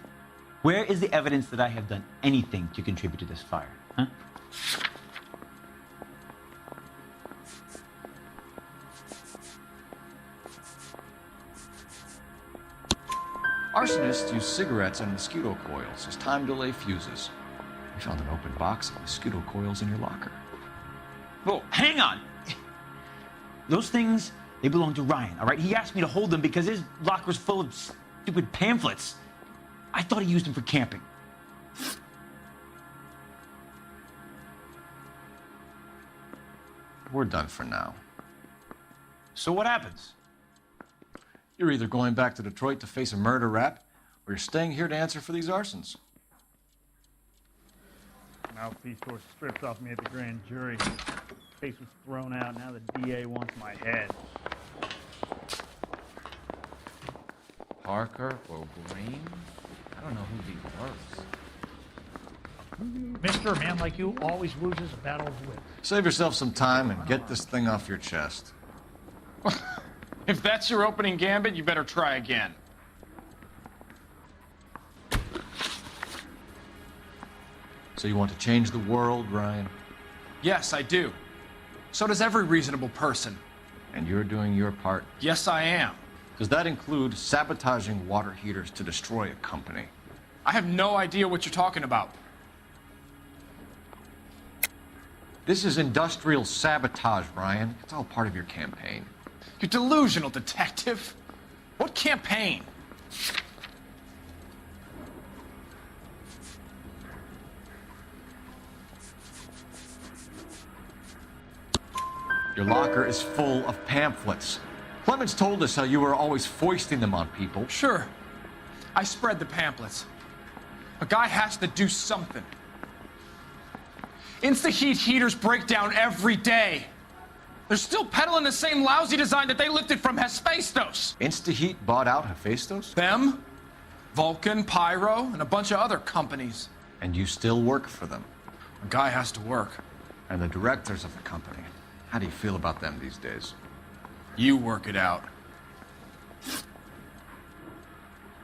Where is the evidence that I have done anything to contribute to this fire, huh? Arsonists use cigarettes and mosquito coils as time delay fuses. We found an open box of mosquito coils in your locker. Whoa, hang on! Those things, they belong to Ryan, all right? He asked me to hold them because his locker's full of stupid pamphlets. I thought he used them for camping. We're done for now. So what happens? You're either going back to Detroit to face a murder rap, or you're staying here to answer for these arsons. Mouthpiece was stripped off me at the grand jury. Face was thrown out. Now the DA wants my head. Parker or Green? I don't know who he was. Mister, a man like you always loses a battle of wit. Save yourself some time and get this thing off your chest. If that's your opening gambit, you better try again. So you want to change the world, Ryan? Yes, I do. So does every reasonable person. And you're doing your part? Yes, I am. Does that include sabotaging water heaters to destroy a company? I have no idea what you're talking about. This is industrial sabotage, Ryan. It's all part of your campaign. You're delusional, detective. What campaign? Your locker is full of pamphlets. Clemens told us how you were always foisting them on people. Sure. I spread the pamphlets. A guy has to do something. Insta-heat heaters break down every day. They're still peddling the same lousy design that they lifted from Hephaestus. Insta-heat bought out Hephaestus? Them, Vulcan, Pyro, and a bunch of other companies. And you still work for them? A guy has to work. And the directors of the company. How do you feel about them these days? You work it out.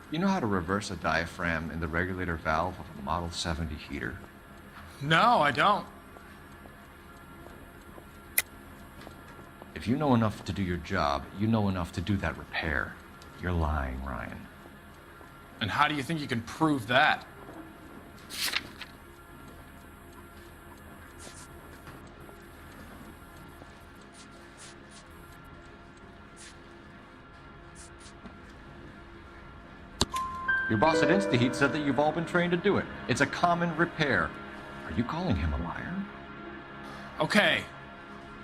You know how to reverse a diaphragm in the regulator valve of a Model 70 heater? No, I don't. If you know enough to do your job, you know enough to do that repair. You're lying, Ryan. And how do you think you can prove that? Your boss at InstaHeat said that you've all been trained to do it. It's a common repair. Are you calling him a liar? Okay,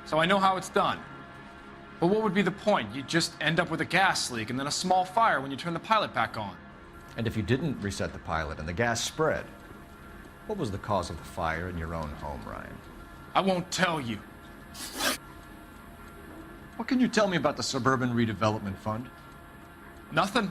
so I know how it's done. But what would be the point? You'd just end up with a gas leak and then a small fire when you turn the pilot back on. And if you didn't reset the pilot and the gas spread, what was the cause of the fire in your own home, Ryan? I won't tell you. What can you tell me about the Suburban Redevelopment Fund? Nothing.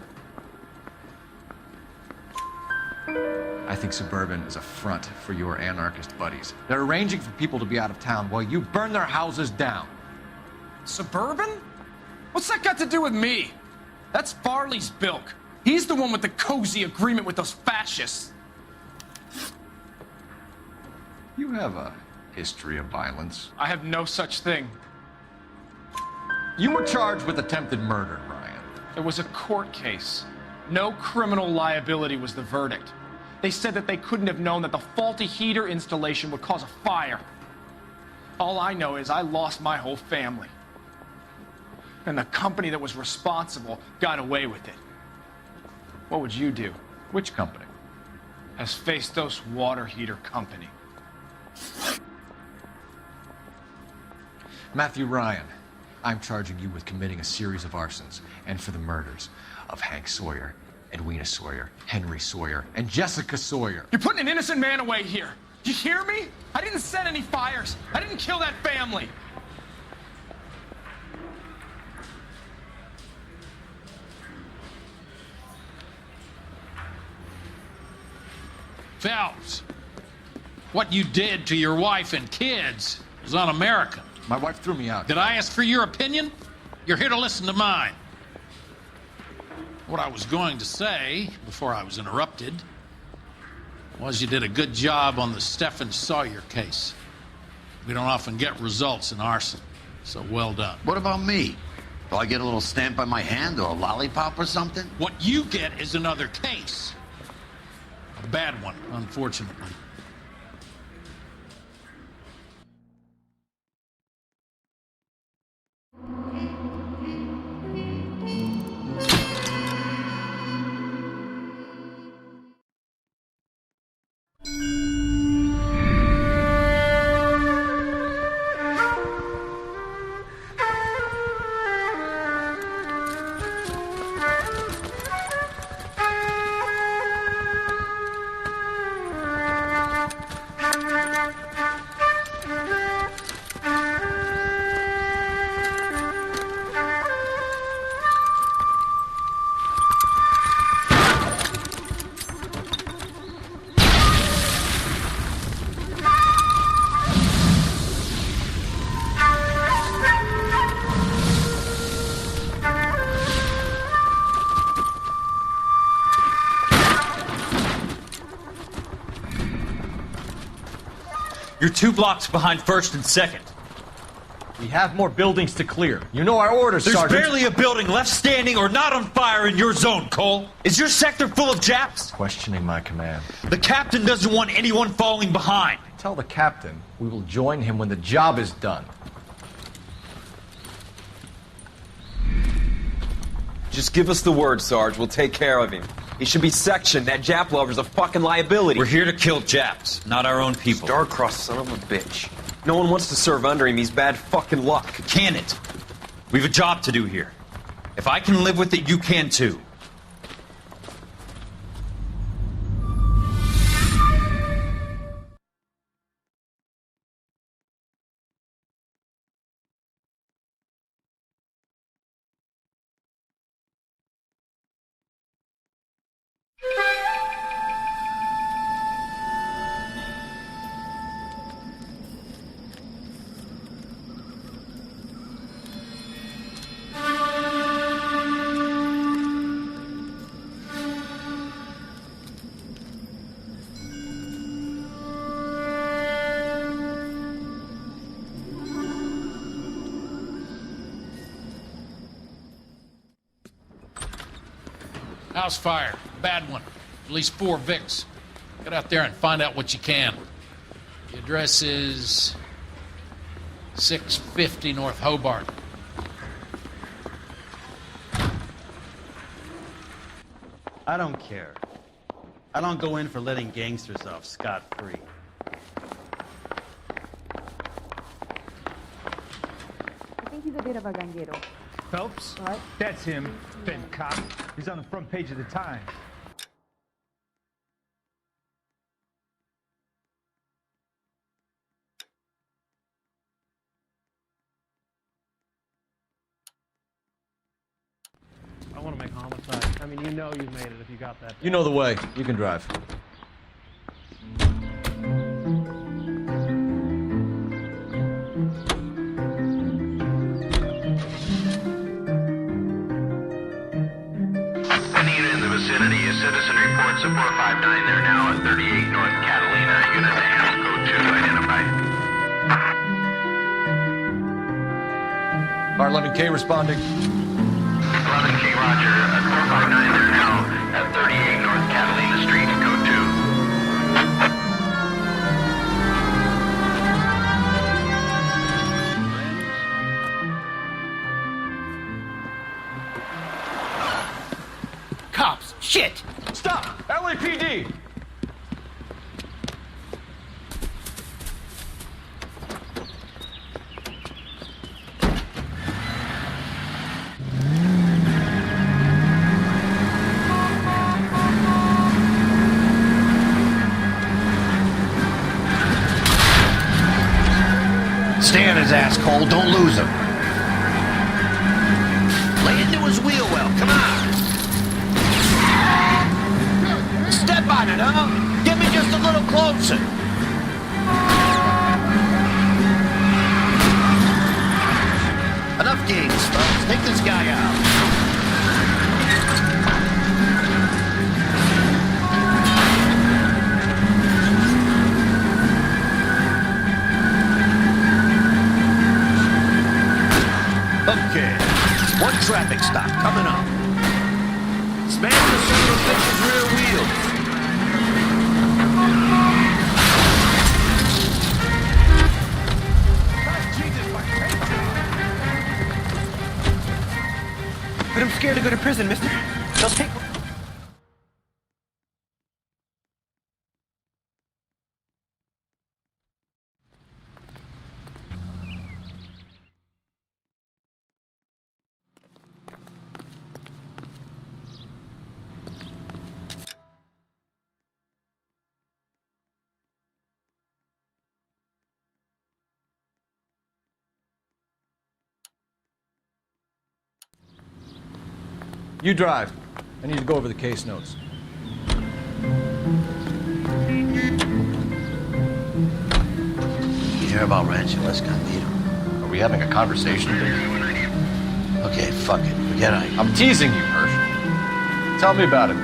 I think Suburban is a front for your anarchist buddies. They're arranging for people to be out of town while you burn their houses down. Suburban? What's that got to do with me? That's Farley's bilk. He's the one with the cozy agreement with those fascists. You have a history of violence. I have no such thing. You were charged with attempted murder, Ryan. It was a court case. No criminal liability was the verdict. They said that they couldn't have known that the faulty heater installation would cause a fire. All I know is I lost my whole family. And the company that was responsible got away with it. What would you do? Which company? Hephaestus Water Heater Company. Matthew Ryan, I'm charging you with committing a series of arsons and for the murders of Hank Sawyer, Edwina Sawyer, Henry Sawyer, and Jessica Sawyer. You're putting an innocent man away here. You hear me? I didn't set any fires. I didn't kill that family. Phelps, what you did to your wife and kids is un-American. My wife threw me out. Did I ask for your opinion? You're here to listen to mine. What I was going to say, before I was interrupted, was you did a good job on the Stephen Sawyer case. We don't often get results in arson, so well done. What about me? Do I get a little stamp on my hand or a lollipop or something? What you get is another case. A bad one, unfortunately. You're 2 blocks behind 1st and 2nd. We have more buildings to clear. You know our orders, There's Sergeant. barely a building left standing or not on fire in your zone, Cole. Is your sector full of Japs? Questioning my command. The captain doesn't want anyone falling behind. Tell the captain we will join him when the job is done. Just give us the word, Sarge. We'll take care of him. He should be sectioned. That Jap lover's a fucking liability. We're here to kill Japs, not our own people. Star-crossed son of a bitch. No one wants to serve under him. He's bad fucking luck. Can it? We've a job to do here. If I can live with it, you can too. House fire. Bad one. At least 4 Vicks. Get out there and find out what you can. The address is 650 North Hobart. I don't care. I don't go in for letting gangsters off scot-free. I think he's a bit of a ganguero. Phelps? What? That's him. Been cop. He's on the front page of the Times. I want to make homicide. I mean, you know you've made it if you got that. You know the way. You can drive. Any unit in the vicinity, a citizen reports a 459 there now at 38 North Catalina. Unit to handle code 2 identified. Car 11K responding. 11K Roger, 459 there now at 38 North Catalina Street, code 2. Cops! Shit! Stop! LAPD! Stay on his ass, Cole. Don't lose him. Lay into his wheel well. Come on. Step on it, huh? Get me just a little closer. Enough games, folks. Take this guy out. Okay, one traffic stop coming up. Smash the son of a bitch's rear wheels. But I'm scared to go to prison, mister. They'll take... You drive. I need to go over the case notes. You hear about Rancho Escondido? Are we having a conversation? Okay, fuck it. Forget I... I'm teasing you, Herschel. Tell me about it. The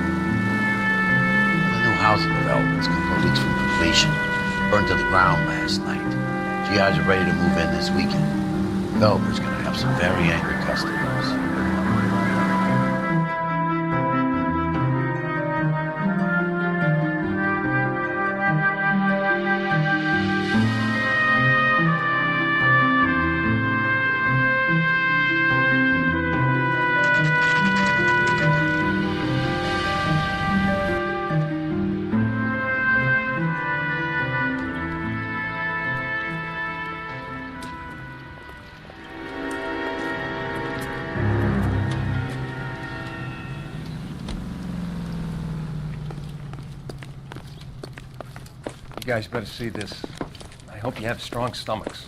new housing development's come to Leeds from completion. burned to the ground last night. GIs are ready to move in this weekend. Velber's gonna have some very angry customers. You guys better see this. I hope you have strong stomachs.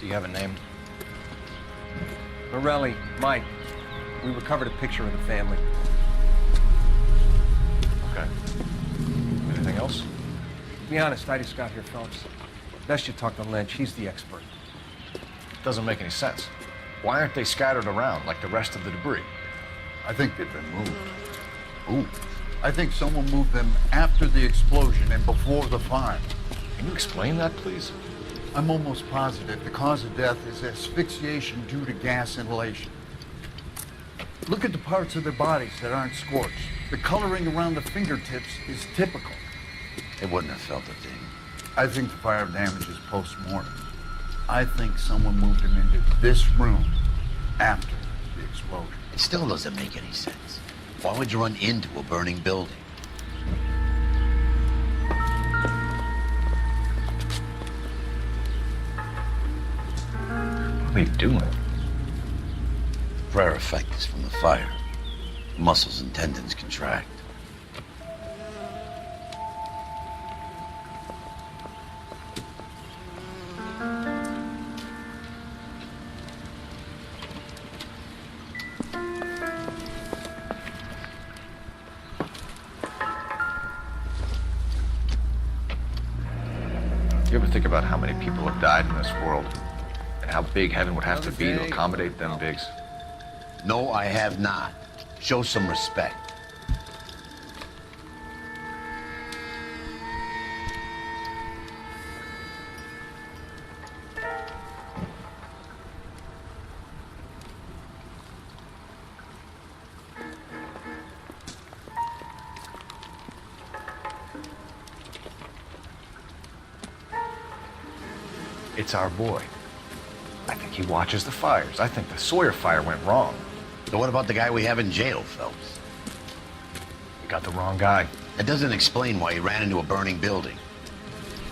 Do you have a name? Morelli, Mike. We recovered a picture of the family. Okay. Anything else? To be honest, I just got here, Phelps. Best you talk to Lynch. He's the expert. Doesn't make any sense. Why aren't they scattered around like the rest of the debris? I think they've been moved. Ooh. I think someone moved them after the explosion and before the fire. Can you explain that, please? I'm almost positive the cause of death is asphyxiation due to gas inhalation. Look at the parts of their bodies that aren't scorched. The coloring around the fingertips is typical. They wouldn't have felt a thing. I think the fire damage is post-mortem. I think someone moved them into this room after the explosion. It still doesn't make any sense. Why would you run into a burning building? What are they doing? Prayer effect is from the fire. Muscles and tendons contract. You ever think about how many people have died in this world? And how big heaven would have to be to accommodate them bigs? No, I have not. Show some respect. It's our boy. I think he watches the fires. I think the Sawyer fire went wrong. So what about the guy we have in jail, Phelps? We got the wrong guy. That doesn't explain why he ran into a burning building.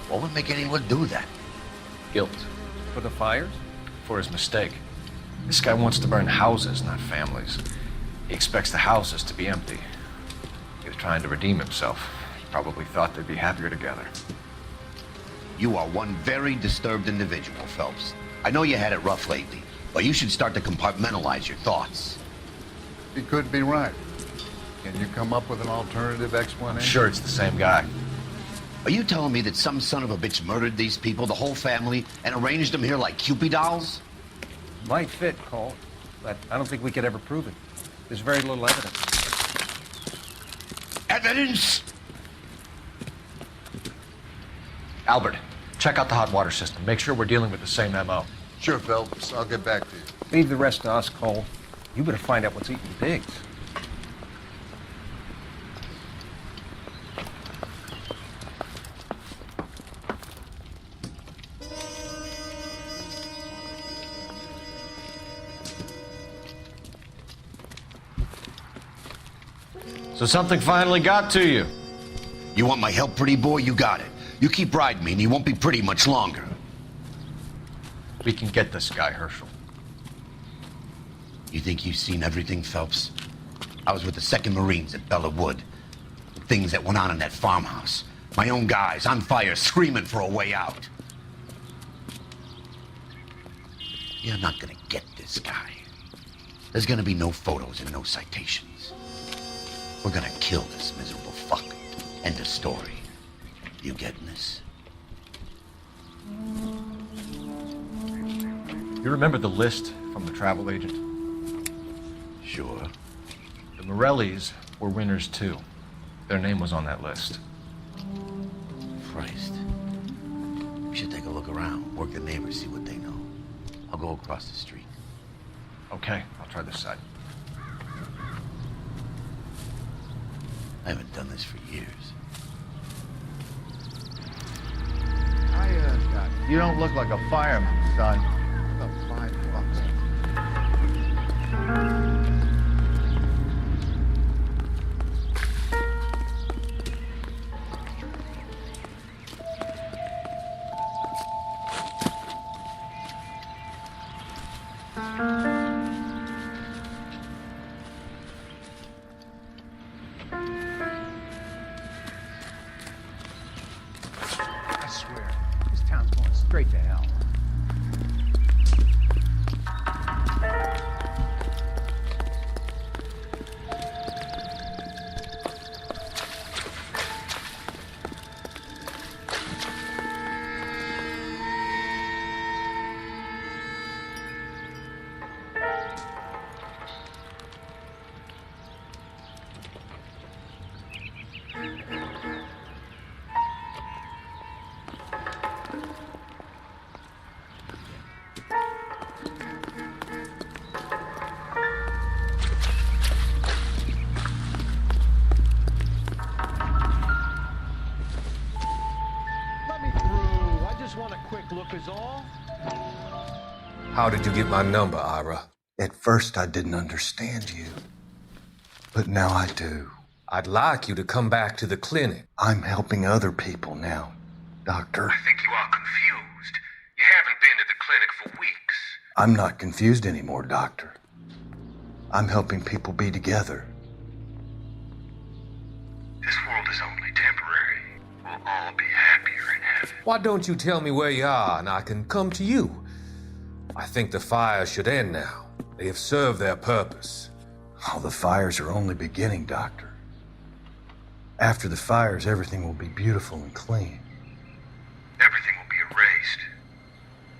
What would make anyone do that? Guilt. For the fires? For his mistake. This guy wants to burn houses, not families. He expects the houses to be empty. He was trying to redeem himself. He probably thought they'd be happier together. You are one very disturbed individual, Phelps. I know you had it rough lately, but you should start to compartmentalize your thoughts. He could be right. Can you come up with an alternative explanation? I'm sure it's the same guy. Are you telling me that some son of a bitch murdered these people, the whole family, and arranged them here like Cupid dolls? Might fit, Cole, but I don't think we could ever prove it. There's very little evidence. Evidence? Albert, check out the hot water system. Make sure we're dealing with the same MO. Sure, Phelps. I'll get back to you. Leave the rest to us, Cole. You better find out what's eating pigs. So something finally got to you. You want my help, pretty boy? You got it. You keep riding me and you won't be pretty much longer. We can get this guy, Herschel. You think you've seen everything, Phelps? I was with the 2nd Marines at Bella Wood. The things that went on in that farmhouse. My own guys on fire, screaming for a way out. You're not gonna get this guy. There's gonna be no photos and no citations. We're gonna kill this miserable fuck. End of story. You getting this? You remember the list from the travel agent? Sure. The Morellis were winners too. Their name was on that list. Christ. We should take a look around, work the neighbors, see what they know. I'll go across the street. Okay, I'll try this side. I haven't done this for years. You don't look like a fireman, son. About $5. I swear, this town's going straight to hell. How did you get my number, Ira? At first, I didn't understand you. But now I do. I'd like you to come back to the clinic. I'm helping other people now, Doctor. I think you are confused. You haven't been to the clinic for weeks. I'm not confused anymore, Doctor. I'm helping people be together. This world is only temporary. We'll all be happier in heaven. Why don't you tell me where you are and I can come to you? I think the fire should end now. They have served their purpose. Oh, the fires are only beginning, Doctor. After the fires, everything will be beautiful and clean. Everything will be erased.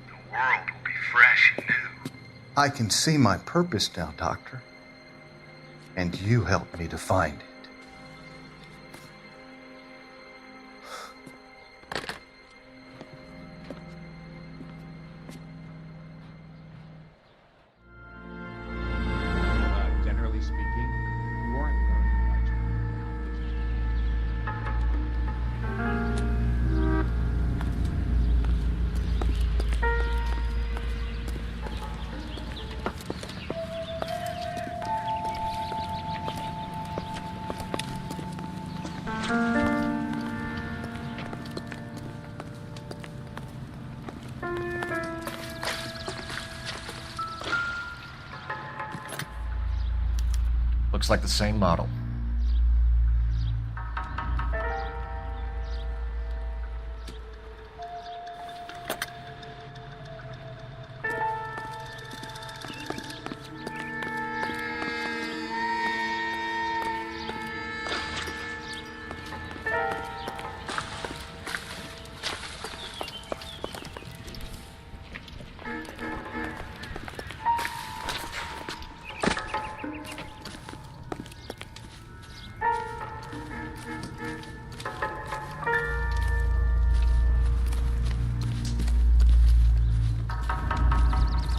The world will be fresh and new. I can see my purpose now, Doctor. And you helped me to find it. Generally speaking, you aren't learning much. Looks like the same model.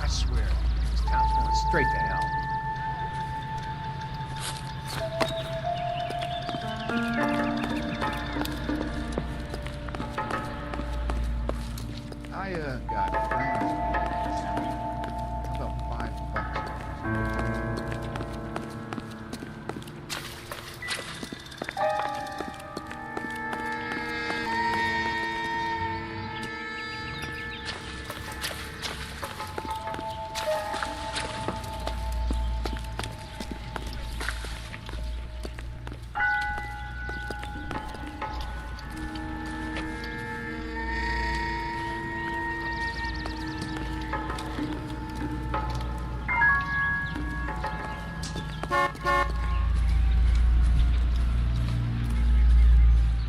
I swear, this town's going straight to hell. I got friends. About $5.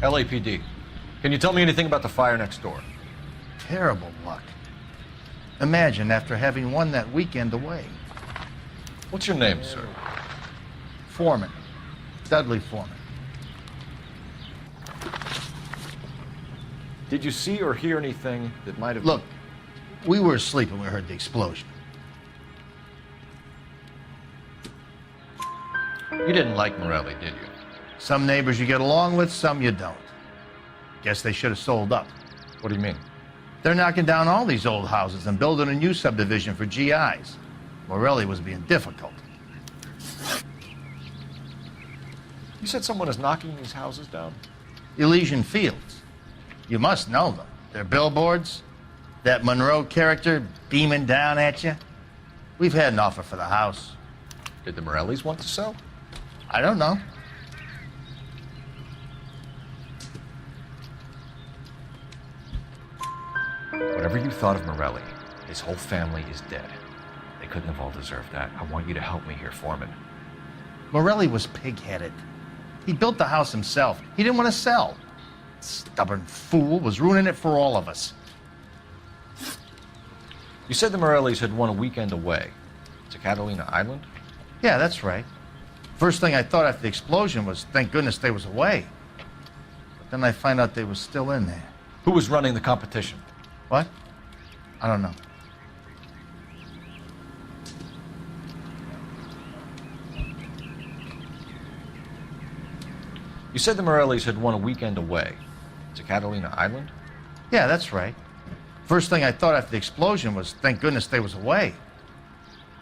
LAPD. Can you tell me anything about the fire next door? Terrible luck. Imagine after having won that weekend away. What's your name, sir? Foreman. Dudley Foreman. Did you see or hear anything that might have... Look, we were asleep when we heard the explosion. You didn't like Morelli, did you? Some neighbors you get along with, some you don't. Guess they should have sold up. What do you mean? They're knocking down all these old houses and building a new subdivision for GIs. Morelli was being difficult. You said someone is knocking these houses down? Elysian Fields. You must know them. Their billboards, that Monroe character beaming down at you. We've had an offer for the house. Did the Morellis want to sell? I don't know. Whatever you thought of Morelli, his whole family is dead. They couldn't have all deserved that. I want you to help me here, Foreman. Morelli was pig-headed. He built the house himself. He didn't want to sell. Stubborn fool was ruining it for all of us. You said the Morellis had won a weekend away to Catalina Island? Yeah, that's right. First thing I thought after the explosion was, thank goodness they was away. But then I find out they was still in there. Who was running the competition? What? I don't know. You said the Morellis had won a weekend away to Catalina Island? Yeah, that's right. First thing I thought after the explosion was, thank goodness they was away.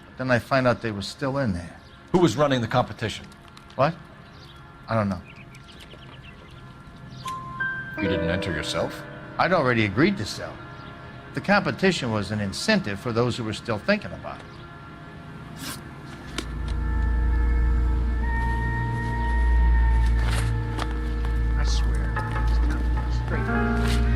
But then I find out they was still in there. Who was running the competition? What? I don't know. You didn't enter yourself? I'd already agreed to sell. The competition was an incentive for those who were still thinking about it. I swear, this town is straight to hell.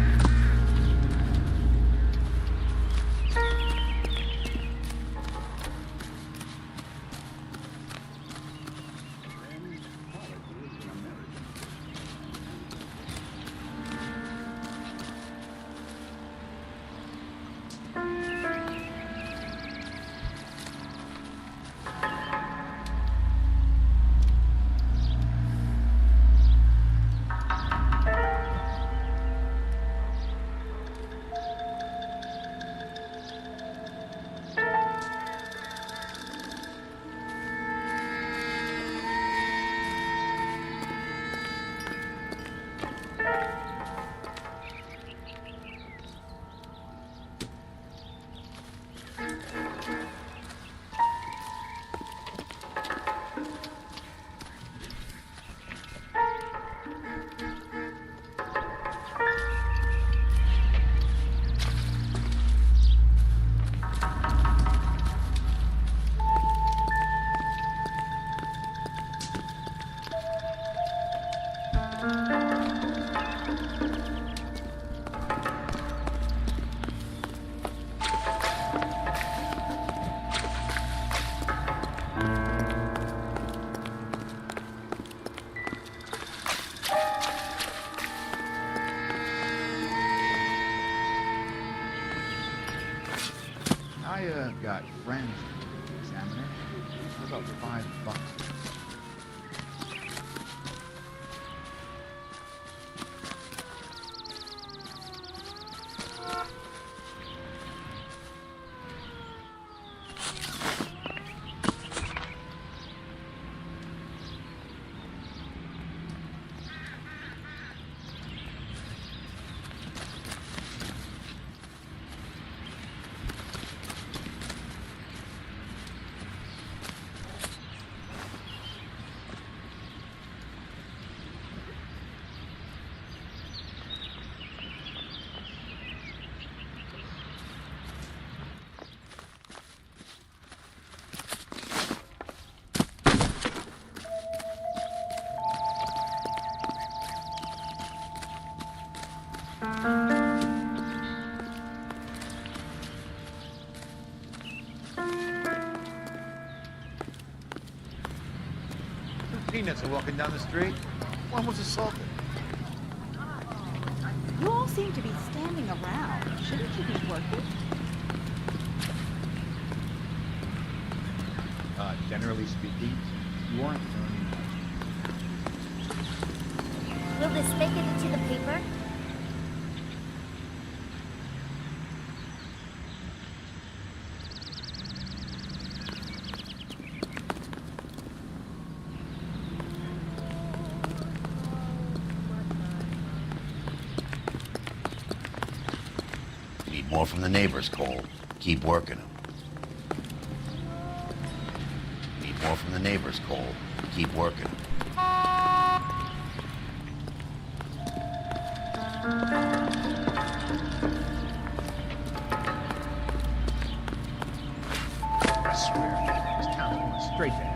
I got friends examiner. How about $5? Peanuts are walking down the street. One was assaulted. You all seem to be standing around. Shouldn't you be working? Generally speaking, you aren't learning much. Will this make it into the paper? Need more from the neighbors, Cole. Keep working them. Need more from the neighbors, Cole. Keep working them. I swear, this town's going straight to hell.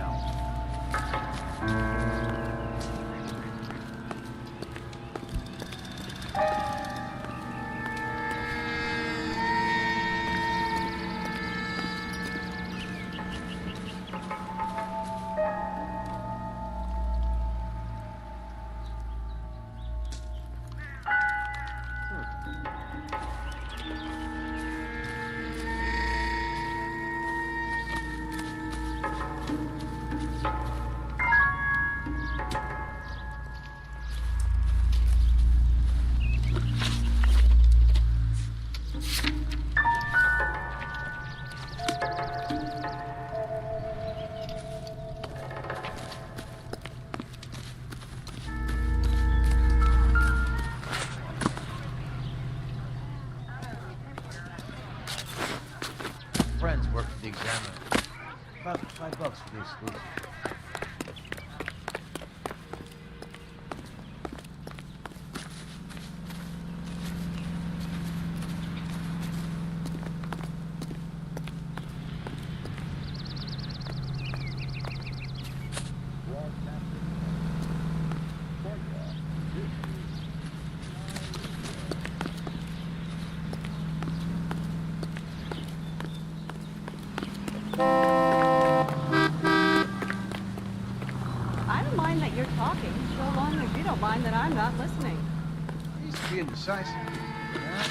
Friends work for the Examiner. About $5 for the exclusive. I don't mind that you're talking, so long as you don't mind that I'm not listening. I used to be indecisive. Yeah?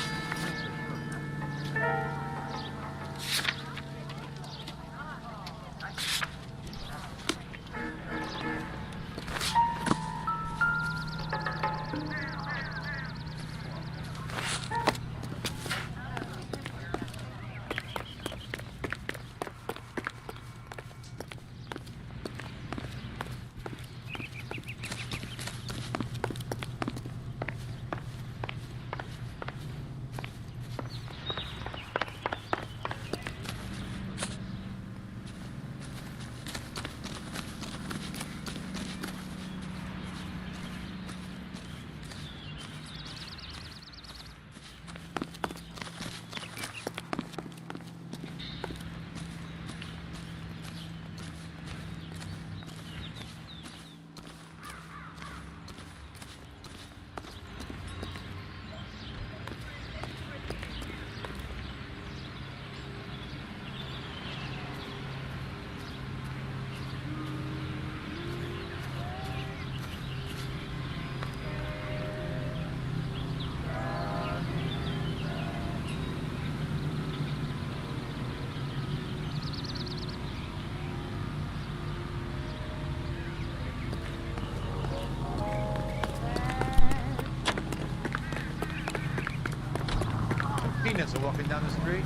Peanuts are walking down the street.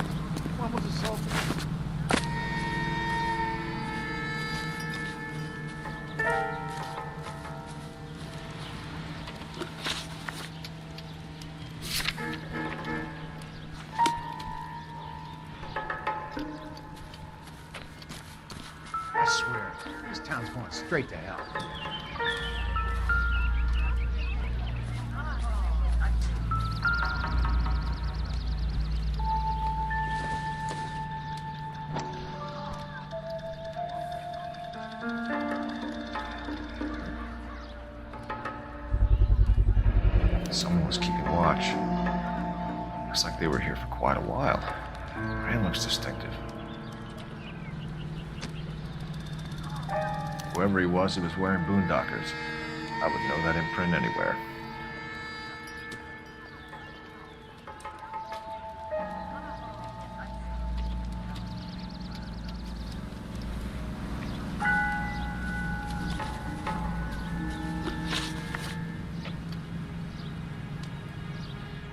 One was assaulted. I swear, this town's going straight to hell. Someone was keeping watch. Looks like they were here for quite a while. Man looks distinctive. Whoever he was wearing boondockers. I would know that imprint anywhere.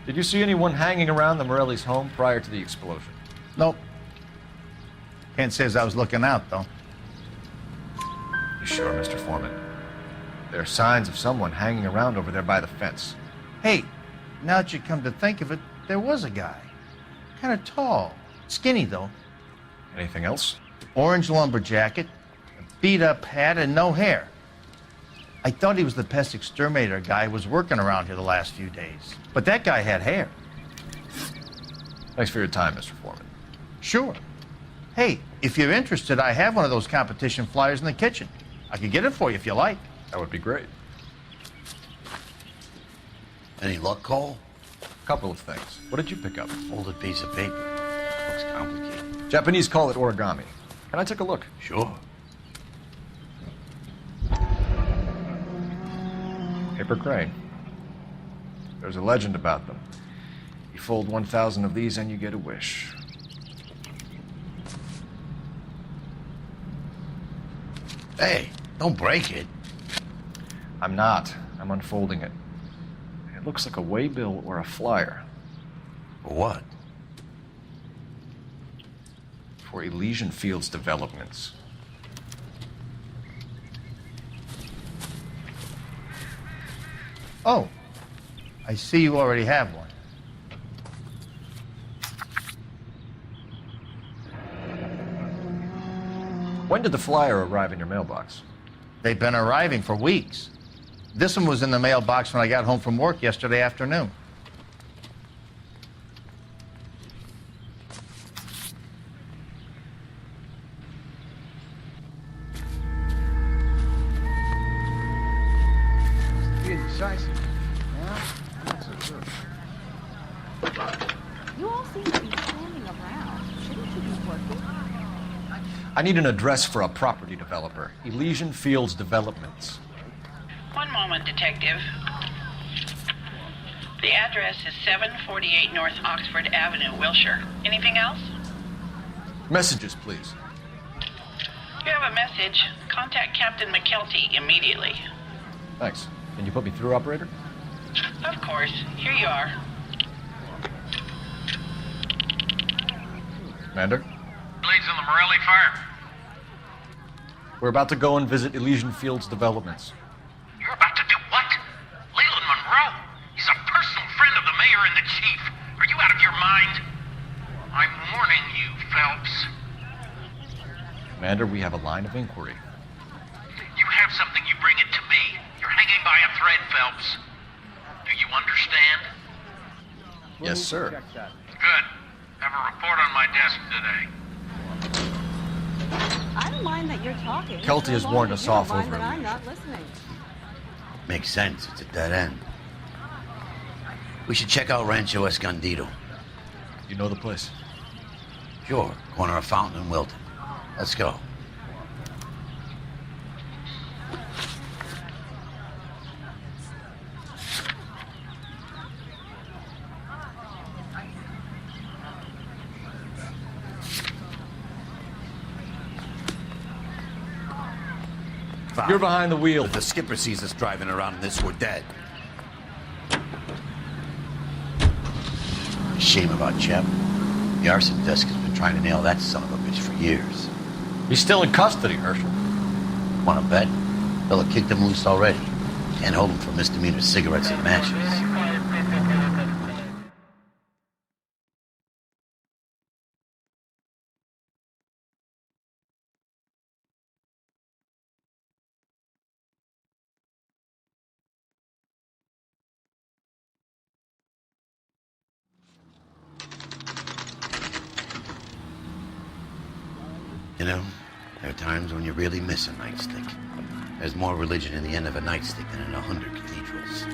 Did you see anyone hanging around the Morelli's home prior to the explosion? Nope. Can't say as I was looking out, though. You sure, Mr. Foreman? There are signs of someone hanging around over there by the fence. Hey, now that you come to think of it, there was a guy. Kind of tall. Skinny, though. Anything else? Orange lumber jacket, a beat-up hat, and no hair. I thought he was the pest exterminator guy who was working around here the last few days. But that guy had hair. Thanks for your time, Mr. Foreman. Sure. Hey, if you're interested, I have one of those competition flyers in the kitchen. I could get it for you if you like. That would be great. Any luck, Cole? A couple of things. What did you pick up? Folded piece of paper. Looks complicated. Japanese call it origami. Can I take a look? Sure. Paper crane. There's a legend about them. You fold 1,000 of these and you get a wish. Hey, don't break it. I'm not. I'm unfolding it. It looks like a waybill or a flyer. For what? For Elysian Fields Developments. Oh, I see you already have one. When did the flyer arrive in your mailbox? They've been arriving for weeks. This one was in the mailbox when I got home from work yesterday afternoon. Being decisive. Yeah, not so good. You all seem to be standing around. Shouldn't you be working? I need an address for a property developer. Elysian Fields Developments. One moment, Detective. The address is 748 North Oxford Avenue, Wilshire. Anything else? Messages, please. You have a message. Contact Captain McKelty immediately. Thanks. Can you put me through, operator? Of course. Here you are. Commander? Leeds on the Morelli fire. We're about to go and visit Elysian Fields Developments. You're about to do what? Leland Monroe? He's a personal friend of the mayor and the chief. Are you out of your mind? I'm warning you, Phelps. Commander, we have a line of inquiry. You have something, you bring it to me. You're hanging by a thread, Phelps. Do you understand? Yes, sir. Good. Have a report on my desk today. I don't mind that you're talking. Kelty has warned us off over that a I'm week. not listening. Makes sense. It's a dead end. We should check out Rancho Escondido. You know the place? Sure. Corner of Fountain and Wilton. Let's go. You're behind the wheel. If the skipper sees us driving around in this, we're dead. Shame about Chep. The arson desk has been trying to nail that son of a bitch for years. He's still in custody, Herschel. Want to bet? They'll have kicked him loose already. Can't hold him for misdemeanor cigarettes and matches. You know, there are times when you really miss a nightstick. There's more religion in the end of a nightstick than in 100 cathedrals.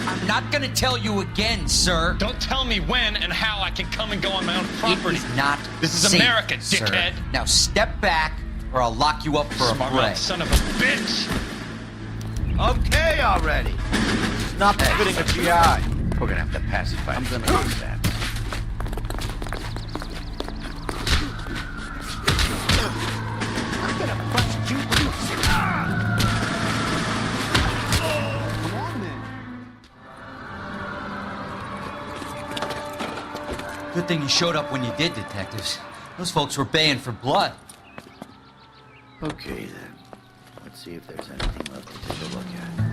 I'm not gonna tell you again, sir. Don't tell me when and how I can come and go on my own property. It is not This is safe, America, sir. dickhead. Now step back, or I'll lock you up for a Smart fray. mouth son of a bitch. Okay already. It's not befitting a GI. We're gonna have to pacify. I'm gonna do that. I'm gonna bust you loose. Good thing you showed up when you did, detectives. Those folks were baying for blood. Okay, then. Let's see if there's anything left to take a look at.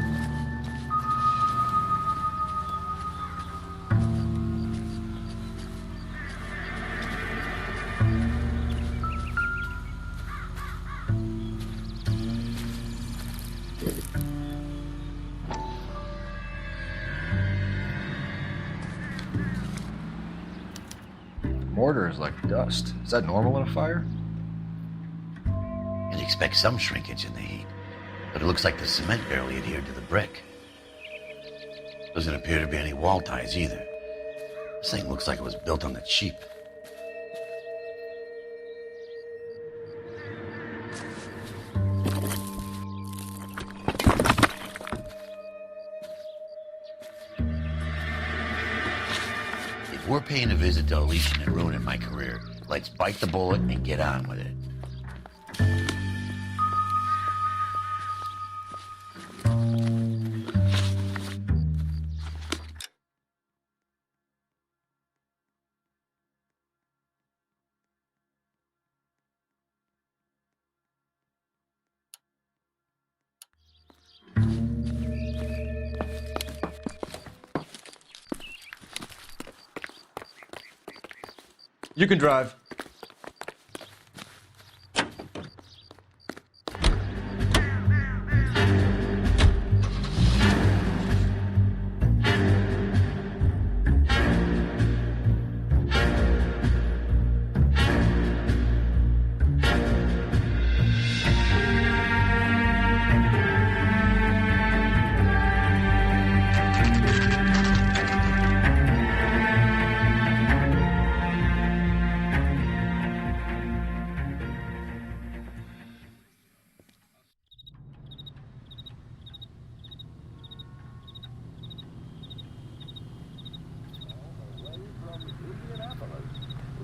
Mortar is like dust. Is that normal in a fire? You'd expect some shrinkage in the heat, but it looks like the cement barely adhered to the brick. Doesn't appear to be any wall ties either. This thing looks like it was built on the cheap. If we're paying a visit to Alicia and ruining my career, let's bite the bullet and get on with it. You can drive.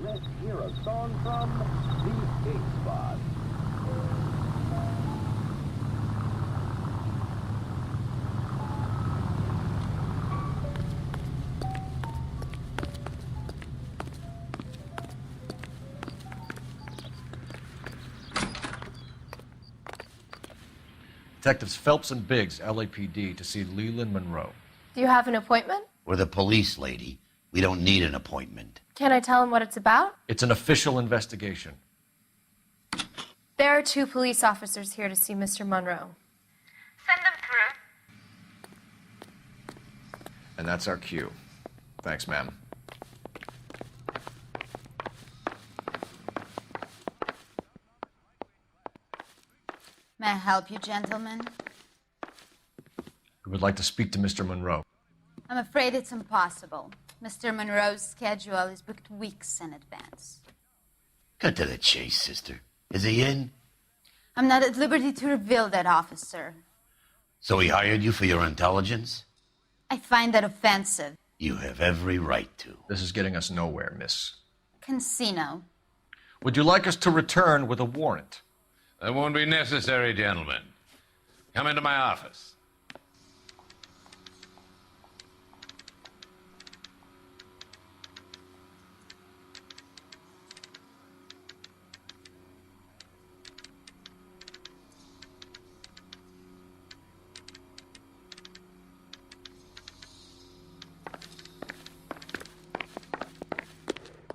Let's hear a song from the A-Spot. Detectives Phelps and Biggs, LAPD, to see Leland Monroe. Do you have an appointment? We're the police, lady. We don't need an appointment. Can I tell him what it's about? It's an official investigation. There are 2 police officers here to see Mr. Monroe. Send them through. And that's our cue. Thanks, ma'am. May I help you, gentlemen? We would like to speak to Mr. Monroe. I'm afraid it's impossible. Mr. Monroe's schedule is booked weeks in advance. Cut to the chase, sister. Is he in? I'm not at liberty to reveal that, officer. So he hired you for your intelligence? I find that offensive. You have every right to. This is getting us nowhere, miss. Casino. Would you like us to return with a warrant? That won't be necessary, gentlemen. Come into my office.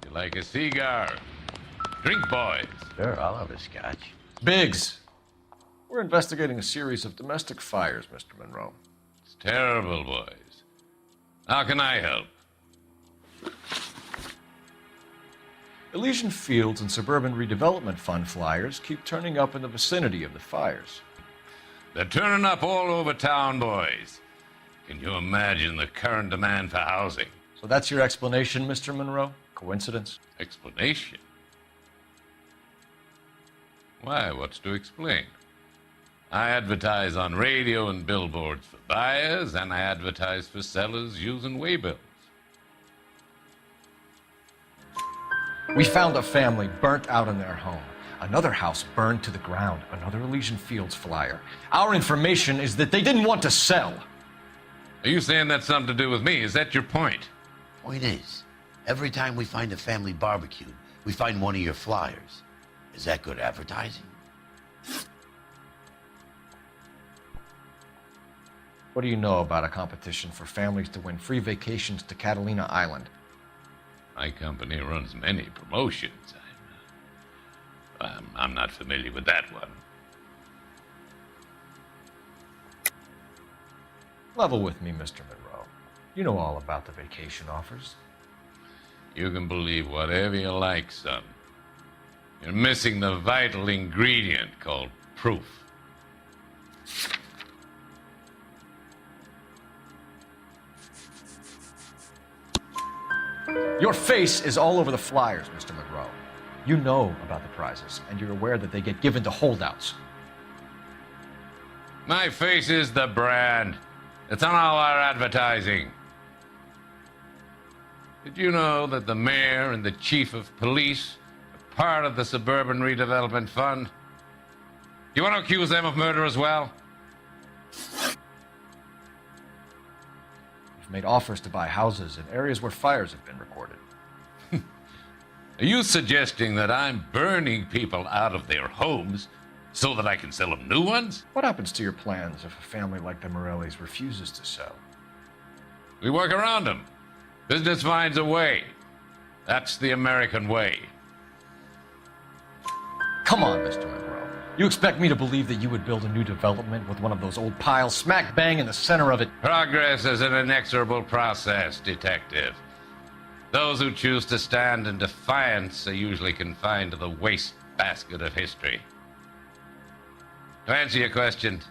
You like a cigar? Drink, boys. Sure, I'll have a scotch. Biggs, we're investigating a series of domestic fires, Mr. Monroe. It's terrible, boys. How can I help? Elysian Fields and Suburban Redevelopment Fund flyers keep turning up in the vicinity of the fires. They're turning up all over town, boys. Can you imagine the current demand for housing? So that's your explanation, Mr. Monroe? Coincidence? Explanation? Why, what's to explain? I advertise on radio and billboards for buyers, and I advertise for sellers using waybills. We found a family burnt out in their home. Another house burned to the ground. Another Elysian Fields flyer. Our information is that they didn't want to sell. Are you saying that's something to do with me? Is that your point? Point is, Every time we find a family barbecue, we find one of your flyers. Is that good advertising? What do you know about a competition for families to win free vacations to Catalina Island? My company runs many promotions. I'm not familiar with that one. Level with me, Mr. Monroe. You know all about the vacation offers. You can believe whatever you like, son. You're missing the vital ingredient called proof. Your face is all over the flyers, Mr. Monroe. You know about the prizes, and you're aware that they get given to holdouts. My face is the brand. It's on all our advertising. Did you know that the mayor and the chief of police are part of the Suburban Redevelopment Fund? You want to accuse them of murder as well? You've made offers to buy houses in areas where fires have been recorded. Are you suggesting that I'm burning people out of their homes so that I can sell them new ones? What happens to your plans if a family like the Morellis refuses to sell? We work around them. Business finds a way. That's the American way. Come on, Mr. Monroe. You expect me to believe that you would build a new development with one of those old piles smack bang in the center of it? Progress is an inexorable process, detective. Those who choose to stand in defiance are usually confined to the wastebasket of history. To answer your question,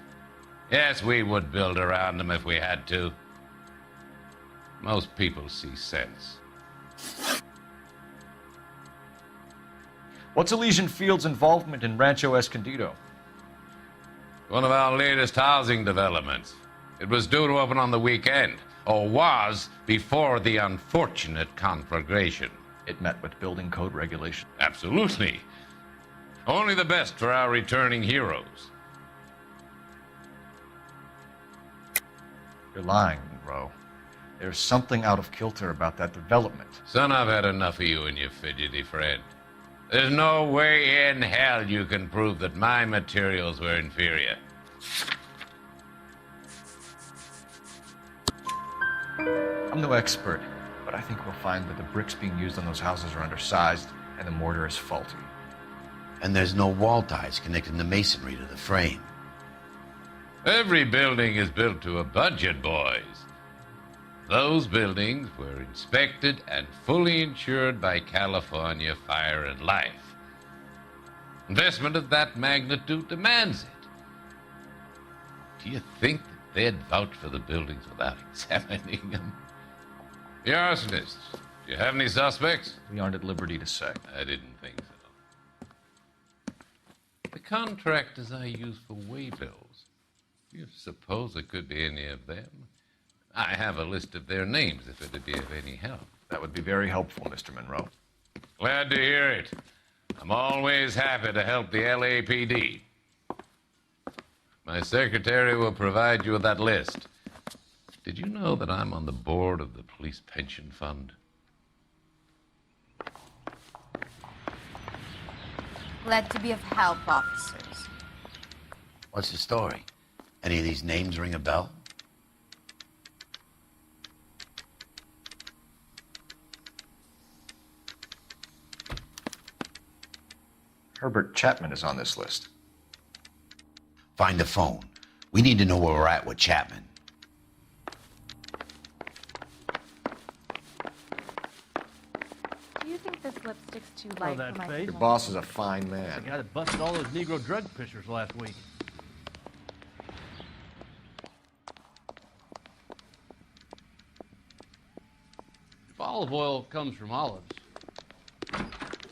yes, we would build around them if we had to. Most people see sense. What's Elysian Field's involvement in Rancho Escondido? One of our latest housing developments. It was due to open on the weekend, or was before the unfortunate conflagration. It met with building code regulation. Absolutely. Only the best for our returning heroes. You're lying, Monroe. There's something out of kilter about that development. Son, I've had enough of you and your fidgety friend. There's no way in hell you can prove that my materials were inferior. I'm no expert, but I think we'll find that the bricks being used on those houses are undersized and the mortar is faulty. And there's no wall ties connecting the masonry to the frame. Every building is built to a budget, boys. Those buildings were inspected and fully insured by California Fire and Life. Investment of that magnitude demands it. Do you think that they'd vouch for the buildings without examining them? The arsonists, do you have any suspects? We aren't at liberty to say. I didn't think so. The contractors I use for waybills, do you suppose it could be any of them? I have a list of their names if it'd be of any help. That would be very helpful, Mr. Monroe. Glad to hear it. I'm always happy to help the LAPD. My secretary will provide you with that list. Did you know that I'm on the board of the police pension fund? Glad to be of help, officers. What's the story? Any of these names ring a bell? Herbert Chapman is on this list. Find the phone. We need to know where we're at with Chapman. Do you think this lipstick's too light that for my face? Your boss is a fine man. The guy that busted all those Negro drug pushers last week. If olive oil comes from olives,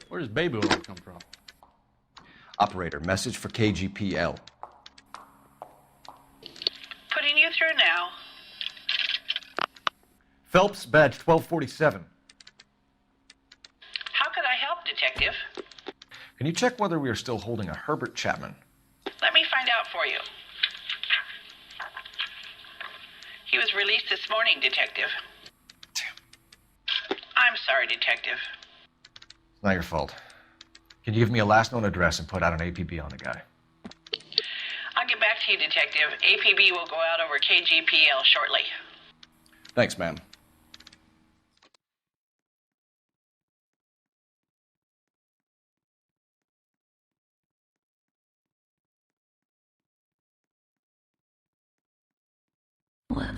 where does baby oil come from? Operator, message for KGPL. Putting you through now. Phelps, badge 1247. How could I help, Detective? Can you check whether we are still holding a Herbert Chapman? Let me find out for you. He was released this morning, Detective. I'm sorry, Detective. It's not your fault. Can you give me a last known address and put out an APB on the guy? I'll get back to you, Detective. APB will go out over KGPL shortly. Thanks, ma'am.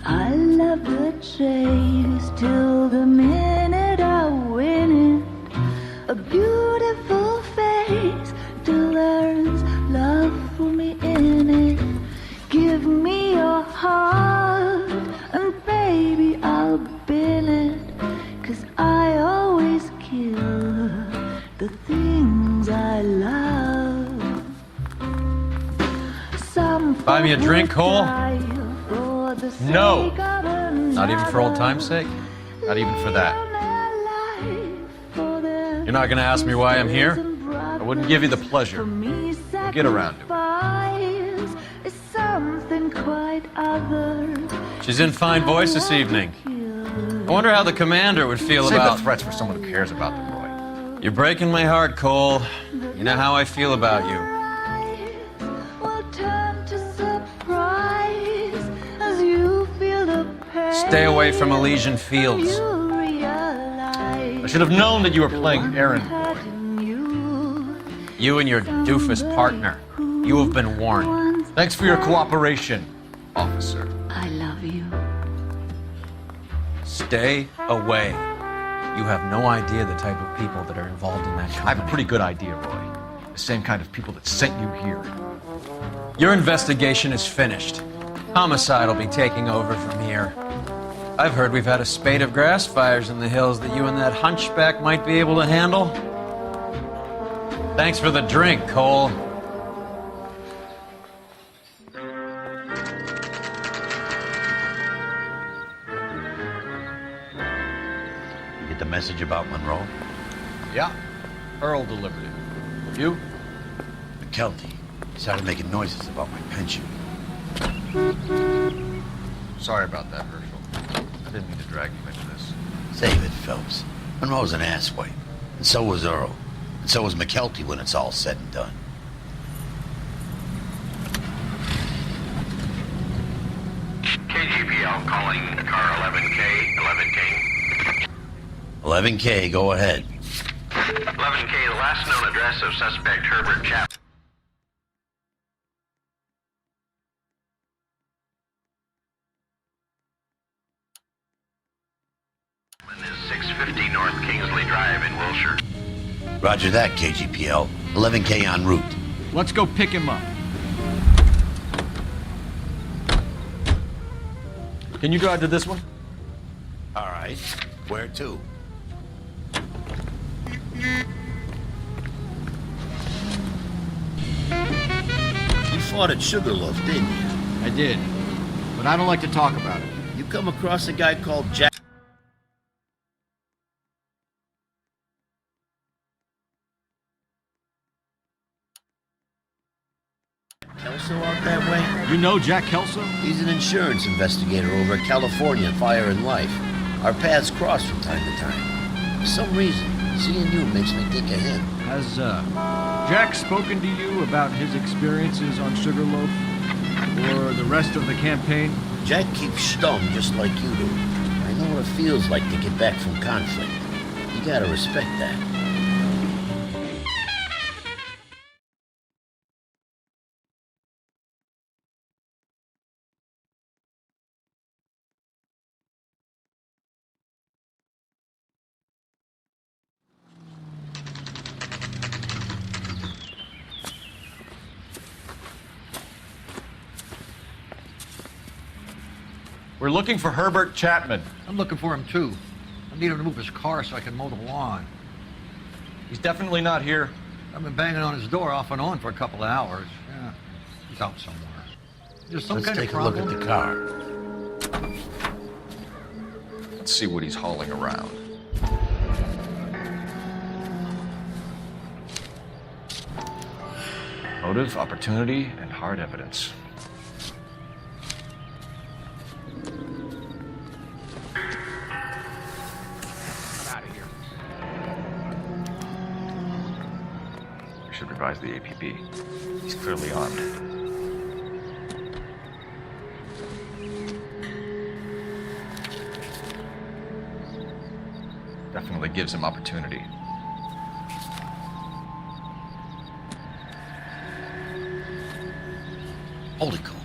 I love the chase till the minute I win it. A beautiful face delivers love for me in it. Give me your heart and baby I'll bill it. 'Cause I always kill the things I love. Some Buy me a drink, Cole? No! Not even for old time's sake? Not even for that. You're not gonna ask me why I'm here? I wouldn't give you the pleasure. Get around to it. She's in fine voice this evening. I wonder how the commander would feel Save about... the threats for someone who cares about them, Roy. You're breaking my heart, Cole. You know how I feel about you. Stay away from Elysian Fields. I should have known that you were playing errand boy. You and your doofus partner. You have been warned. Thanks for your cooperation, officer. I love you. Stay away. You have no idea the type of people that are involved in that company. I have a pretty good idea, Roy. The same kind of people that sent you here. Your investigation is finished. Homicide will be taking over from here. I've heard we've had a spate of grass fires in the hills that you and that hunchback might be able to handle. Thanks for the drink, Cole. You get the message about Monroe? Yeah. Earl delivered it. You? McKelty started making noises about my pension. Sorry about that, Herschel. I didn't mean to drag you into this. Save it, Phelps. Monroe's an asswipe. And so was Earl. And so was McKelty when it's all said and done. KGPL calling car 11K. 11K, go ahead. 11K, the last known address of suspect Herbert Chapman is 650 North Kingsley Drive in Wilshire. Roger that, KGPL. 11K en route. Let's go pick him up. Can you drive to this one? All right. Where to? You fought at Sugarloaf, didn't you? I did. But I don't like to talk about it. You come across a guy called Jack... Kelso out that way? You know Jack Kelso? He's an insurance investigator over at California Fire and Life. Our paths cross from time to time. For some reason, seeing you makes me think of him. Has, Jack spoken to you about his experiences on Sugarloaf? Or the rest of the campaign? Jack keeps stum just like you do. I know what it feels like to get back from conflict. You gotta respect that. We're looking for Herbert Chapman. I'm looking for him too. I need him to move his car so I can mow the lawn. He's definitely not here. I've been banging on his door off and on for a couple of hours. Yeah, he's out somewhere. There's some Let's kind take of a look problem. at the car. Let's see what he's hauling around. Motive, opportunity, and hard evidence. I'm out of here. advise the APB. He's clearly armed. Definitely gives him opportunity. Hold it, Cole.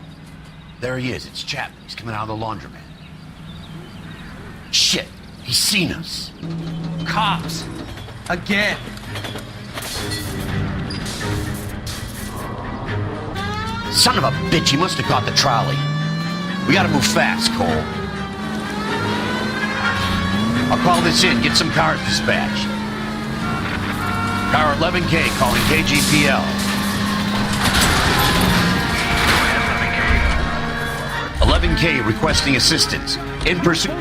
There he is. It's Chapman. He's coming out of the laundromat. Shit! He's seen us. Cops! Again! Son of a bitch, he must have caught the trolley. We gotta move fast, Cole. I'll call this in, get some cars dispatched. Car 11K calling KGPL. 11K requesting assistance. In pursuit.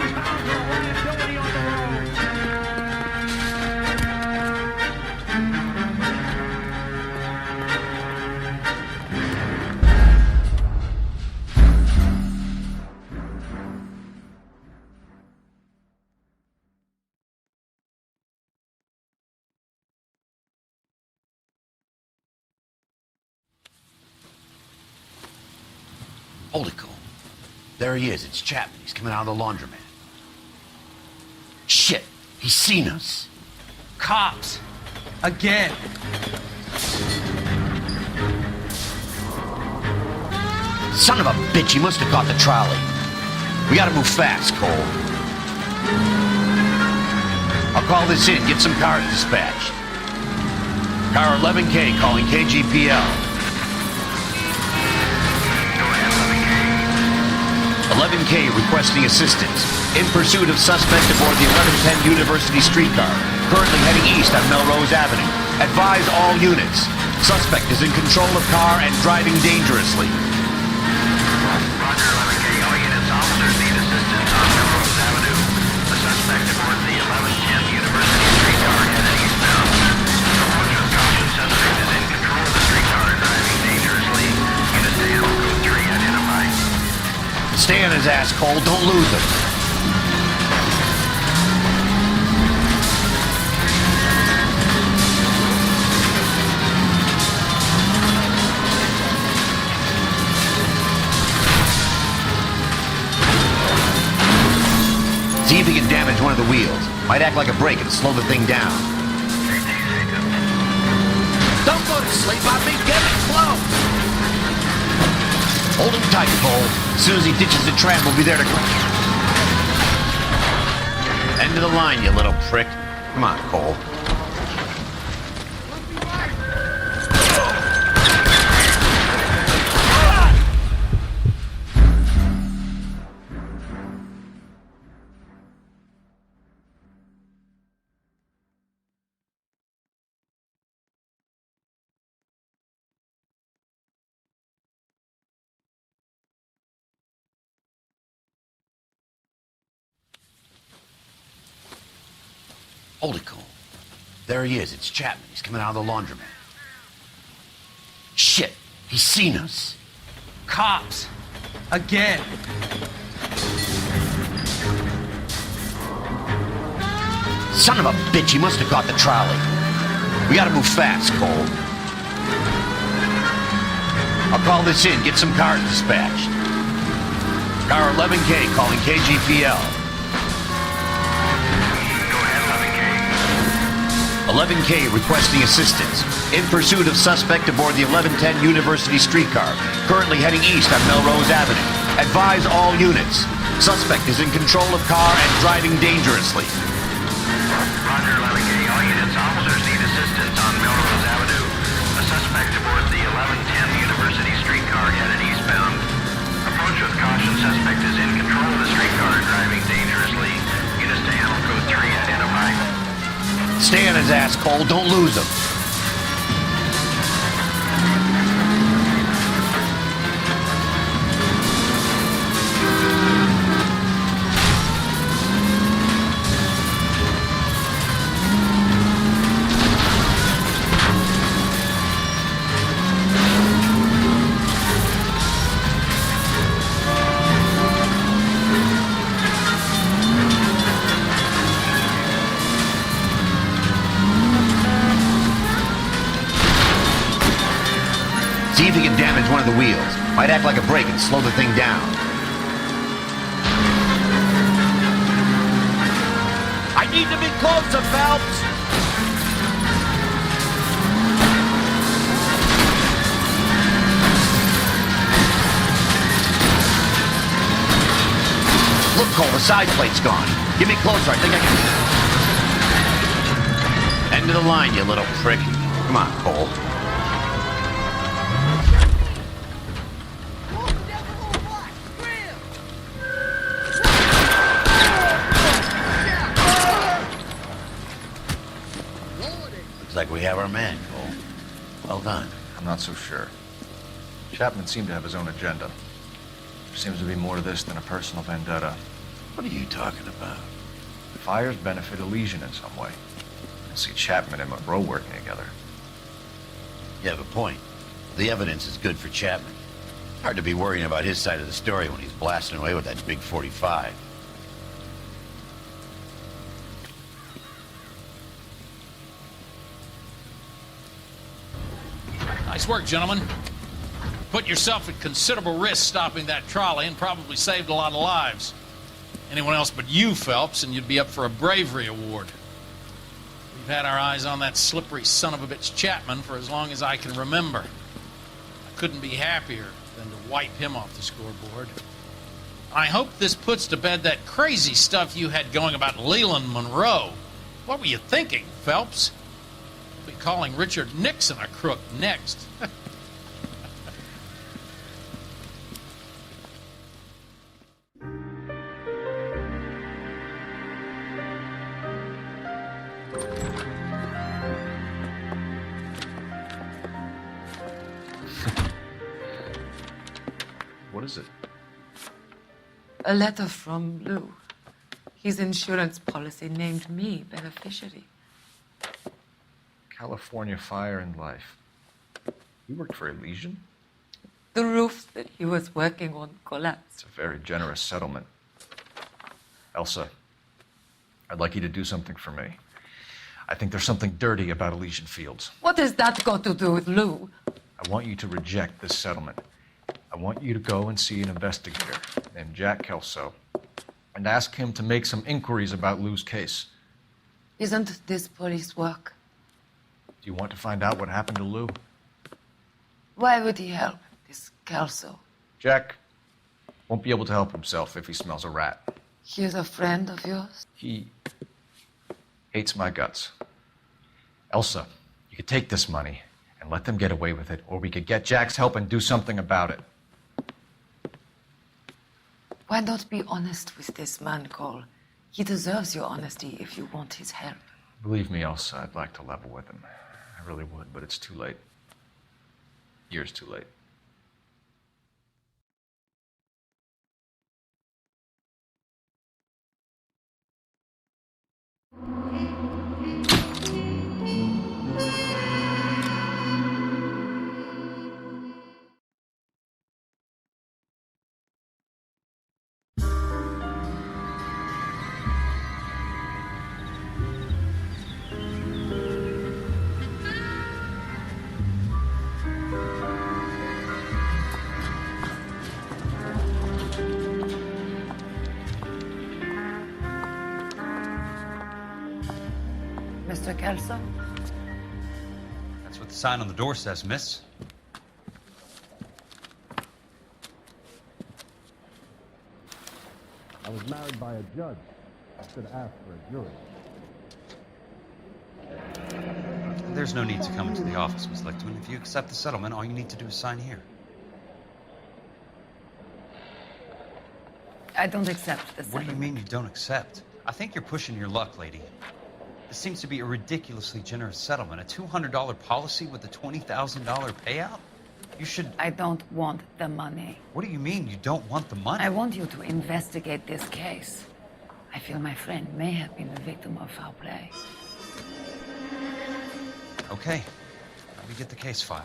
Hold it, Cole. There he is. It's Chapman. He's coming out of the laundromat. Shit! He's seen us. Cops! Again! Son of a bitch, he must have caught the trolley. We gotta move fast, Cole. I'll call this in, get some cars dispatched. Car 11K calling KGPL. 11K requesting assistance. In pursuit of suspect aboard the 1110 University streetcar. Currently heading east on Melrose Avenue. Advise all units. Suspect is in control of car and driving dangerously. Roger, 11K. All units, officers need assistance on Melrose Avenue. The suspect aboard the 1110 University streetcar headed eastbound. Approach with caution. Suspect is in control of the streetcar and driving dangerously. Units to handle code 3 identified. Stay on his ass, Cole. Don't lose him. See if he can damage one of the wheels. Might act like a brake and slow the thing down. Don't go to sleep on me. Get it close. Hold him tight, Cole. As soon as he ditches the tram, we'll be there to... End of the line, you little prick. Come on, Cole. Hold it, Cole. There he is. It's Chapman. He's coming out of the laundromat. Shit! He's seen us. Cops! Again! Son of a bitch, he must have caught the trolley. We gotta move fast, Cole. I'll call this in, get some cars dispatched. Car 11K calling KGPL. 11K requesting assistance. In pursuit of suspect aboard the 1110 University streetcar. Currently heading east on Melrose Avenue. Advise all units. Suspect is in control of car and driving dangerously. Roger, 11K. All units, officers need assistance on Melrose Avenue. A suspect aboard the 1110 University streetcar headed eastbound. Approach with caution. Suspect is in control of the streetcar and driving dangerously. Units to handle code 3 identified. Stay on his ass, Cole. Don't lose him. wheels. Might act like a brake and slow the thing down. I need to be closer, Phelps! Look, Cole, the side plate's gone. Get me closer, I think I can... End of the line, you little prick. Come on, Cole. Looks like we have our man, Cole. Well done. I'm not so sure. Chapman seemed to have his own agenda. There seems to be more to this than a personal vendetta. What are you talking about? The fires benefit Elysian in some way. I see Chapman and Monroe working together. You have a point. The evidence is good for Chapman. Hard to be worrying about his side of the story when he's blasting away with that big 45. Nice work, gentlemen. Put yourself at considerable risk stopping that trolley and probably saved a lot of lives. Anyone else but you, Phelps, and you'd be up for a bravery award. We've had our eyes on that slippery son of a bitch Chapman for as long as I can remember. I couldn't be happier than to wipe him off the scoreboard. I hope this puts to bed that crazy stuff you had going about Leland Monroe. What were you thinking, Phelps? We'll be calling Richard Nixon a crook next. What is it? A letter from Lou. His insurance policy named me beneficiary. California Fire and Life. You worked for Elysian? The roof that he was working on collapsed. It's a very generous settlement. Elsa, I'd like you to do something for me. I think there's something dirty about Elysian Fields. What has that got to do with Lou? I want you to reject this settlement. I want you to go and see an investigator named Jack Kelso and ask him to make some inquiries about Lou's case. Isn't this police work? Do you want to find out what happened to Lou? Why would he help, this Kelso? Jack won't be able to help himself if he smells a rat. He is a friend of yours? He hates my guts. Elsa, you could take this money and let them get away with it, or we could get Jack's help and do something about it. Why not be honest with this man, Cole? He deserves your honesty if you want his help. Believe me, Elsa, I'd like to level with him. I really would, but it's too late. Years too late. Mr. Kelso? That's what the sign on the door says, miss. I was married by a judge. I should ask for a jury. There's no need to come into the office, Miss Lichtman. If you accept the settlement, all you need to do is sign here. I don't accept the What do you mean you don't accept? I think you're pushing your luck, lady. This seems to be a ridiculously generous settlement. A $200 policy with a $20,000 payout? You should... I don't want the money. What do you mean you don't want the money? I want you to investigate this case. I feel my friend may have been the victim of foul play. Okay. Let me get the case file.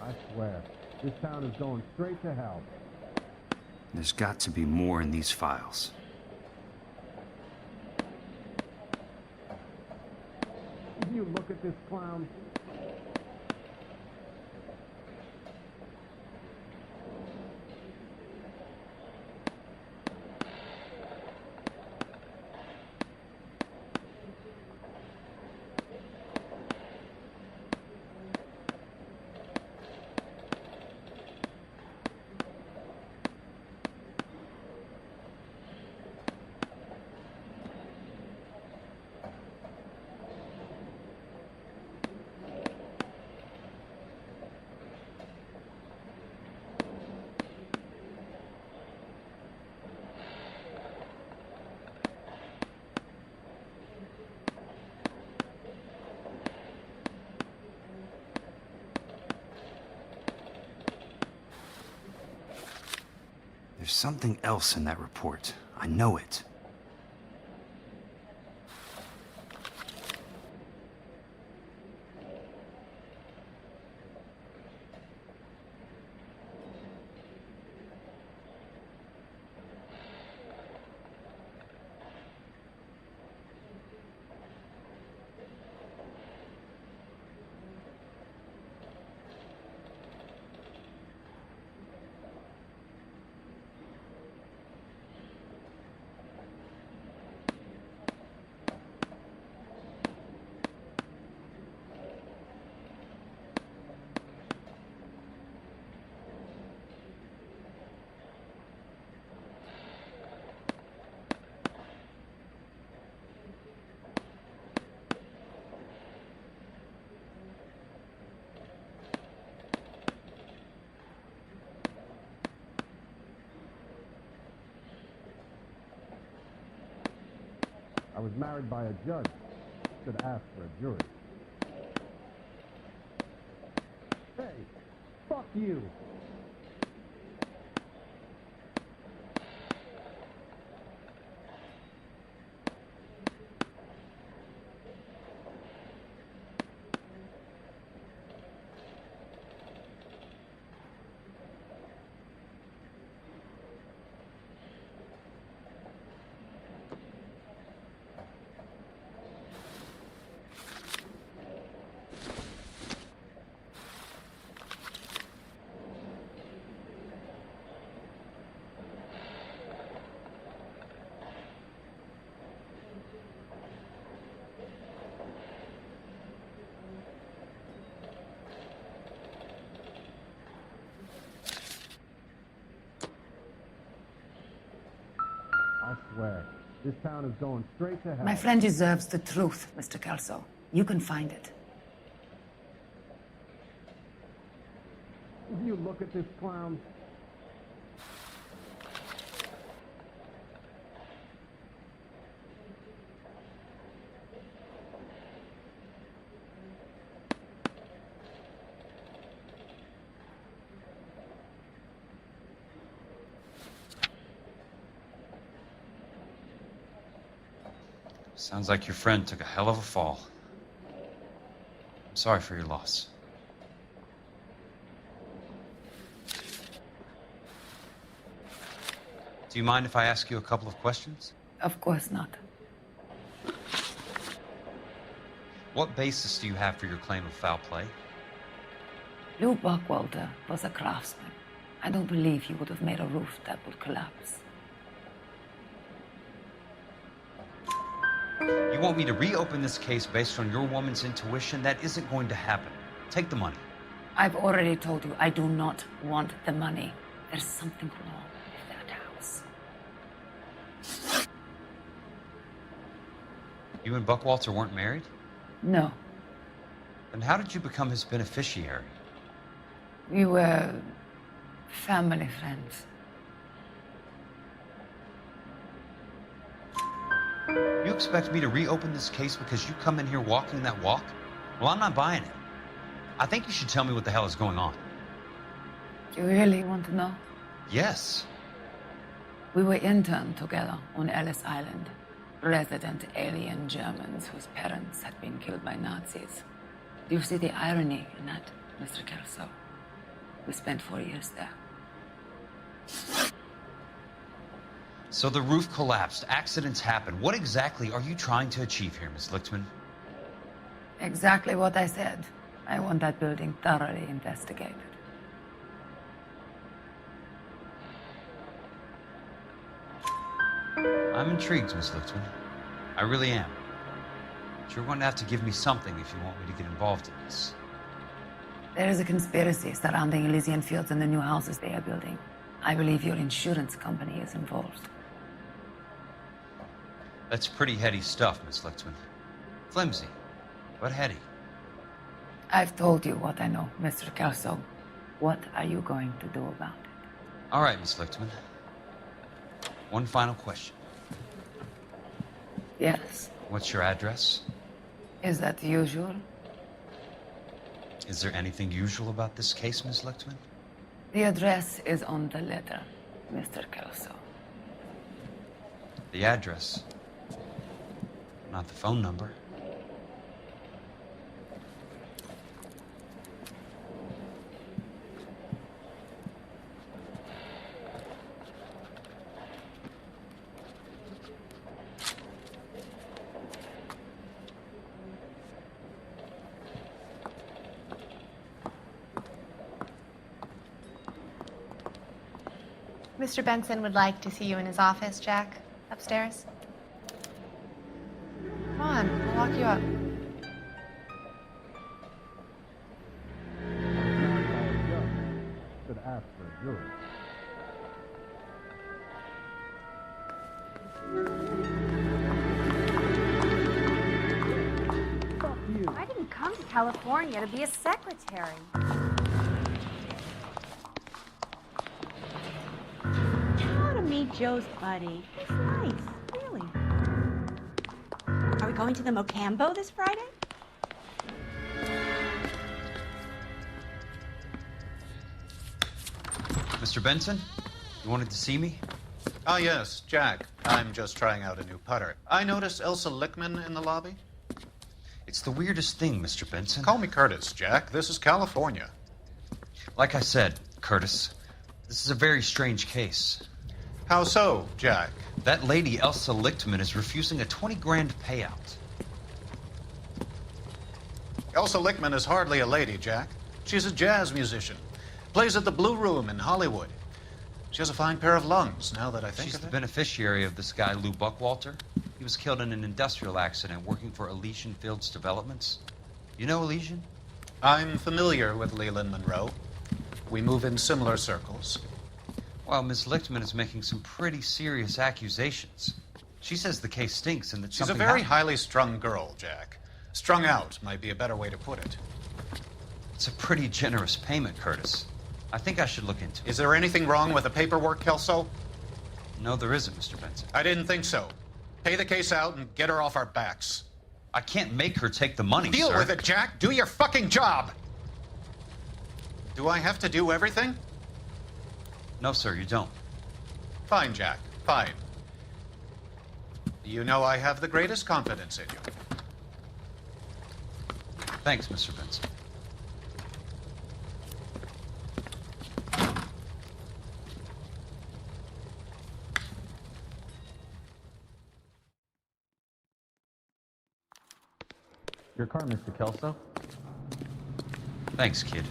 I swear, this town is going straight to hell. There's got to be more in these files. You look at this clown. There's something else in that report. I know it. I was married by a judge. Should ask for a jury. Hey, fuck you. I swear, this town is going straight to hell. My friend deserves the truth, Mr. Kelso. You can find it. You look at this clown. Sounds like your friend took a hell of a fall. I'm sorry for your loss. Do you mind if I ask you a couple of questions? Of course not. What basis do you have for your claim of foul play? Lou Buckwalter was a craftsman. I don't believe he would have made a roof that would collapse. You want me to reopen this case based on your woman's intuition? That isn't going to happen. Take the money. I've already told you I do not want the money. There's something wrong with that house. You and Buckwalter weren't married? No. Then how did you become his beneficiary? We were family friends. You expect me to reopen this case because you come in here walking that walk? Well, I'm not buying it. I think you should tell me what the hell is going on. You really want to know? Yes. We were interned together on Ellis Island. Resident alien Germans whose parents had been killed by Nazis. Do you see the irony in that, Mr. Kelso? We spent 4 years there. So the roof collapsed, accidents happen. What exactly are you trying to achieve here, Miss Lichtman? Exactly what I said. I want that building thoroughly investigated. I'm intrigued, Miss Lichtman. I really am. But you're going to have to give me something if you want me to get involved in this. There is a conspiracy surrounding Elysian Fields and the new houses they are building. I believe your insurance company is involved. That's pretty heady stuff, Miss Lichtman. Flimsy, but heady. I've told you what I know, Mr. Kelso. What are you going to do about it? All right, Miss Lichtman. One final question. Yes. What's your address? Is that usual? Is there anything usual about this case, Miss Lichtman? The address is on the letter, Mr. Kelso. The address. Not the phone number. Mr. Benson would like to see you in his office, Jack. Upstairs. Come on, I'll walk you up. Should ask for a jury. I didn't come to California to be a secretary. I want to meet Joe's buddy. He's nice, really. Are we going to the Mocambo this Friday? Mr. Benson, you wanted to see me? Ah, yes, Jack. I'm just trying out a new putter. I noticed Elsa Lichtman in the lobby. It's the weirdest thing, Mr. Benson. Call me Curtis, Jack. This is California. Like I said, Curtis, this is a very strange case. How so, Jack? That lady, Elsa Lichtman, is refusing a 20 grand payout. Elsa Lichtman is hardly a lady, Jack. She's a jazz musician. Plays at the Blue Room in Hollywood. She has a fine pair of lungs, now that I think She's of the it. beneficiary of this guy, Lou Buckwalter. He was killed in an industrial accident working for Elysian Fields Developments. You know Elysian? I'm familiar with Leland Monroe. We move in similar circles. Well, Miss Lichtman is making some pretty serious accusations. She says the case stinks and that She's a something very happened. highly strung girl, Jack. Strung out might be a better way to put it. It's a pretty generous payment, Curtis. I think I should look into it. Is there anything wrong with the paperwork, Kelso? No, there isn't, Mr. Benson. I didn't think so. Pay the case out and get her off our backs. I can't make her take the money, Deal sir. with it, Jack. Do your fucking job. Do I have to do everything? No, sir, you don't. Fine, Jack. Fine. You know I have the greatest confidence in you. Thanks, Mr. Benson. Your car, Mr. Kelso. Thanks, kid.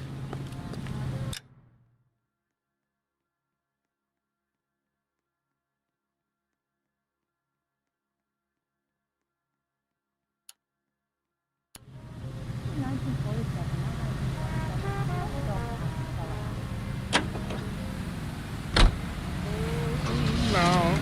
No.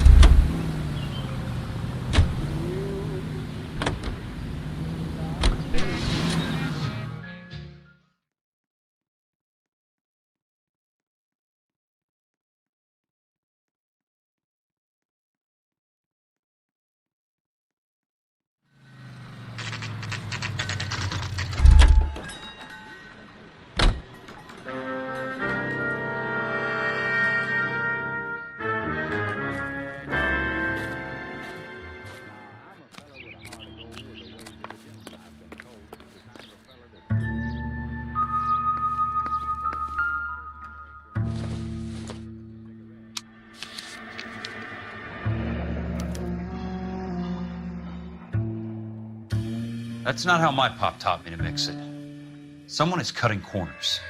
That's not how my pop taught me to mix it. Someone is cutting corners.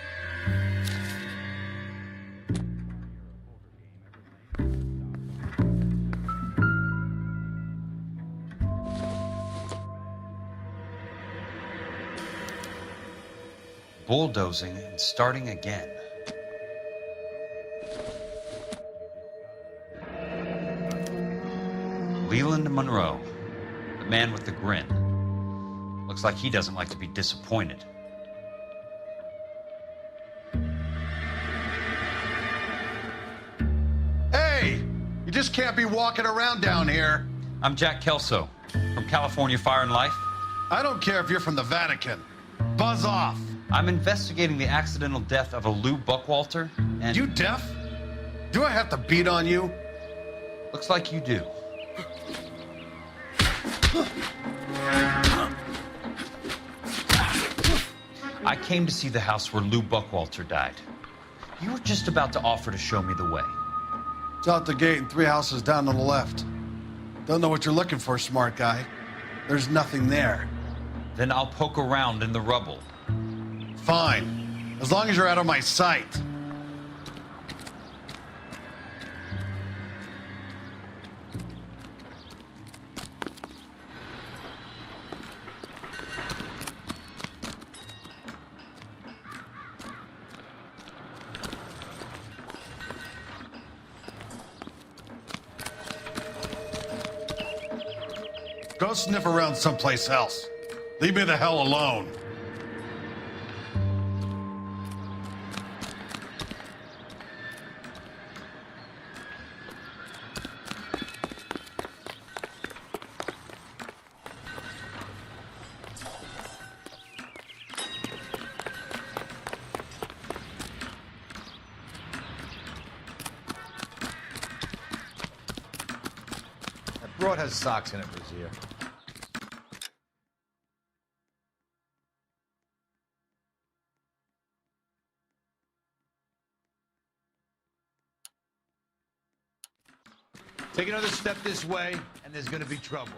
Bulldozing and starting again. Leland Monroe, the man with the grin. Looks like he doesn't like to be disappointed. Hey! You just can't be walking around down here. I'm Jack Kelso, from California Fire and Life. I don't care if you're from the Vatican. Buzz off. I'm investigating the accidental death of a Lou Buckwalter, and... You deaf? Do I have to beat on you? Looks like you do. I came to see the house where Lou Buckwalter died. You were just about to offer to show me the way. It's out the gate and 3 houses down on the left. Don't know what you're looking for, smart guy. There's nothing there. Then I'll poke around in the rubble. Fine, as long as you're out of my sight. Go sniff around someplace else. Leave me the hell alone. That broad has socks in it, Brazier. Take another step this way, and there's gonna be trouble.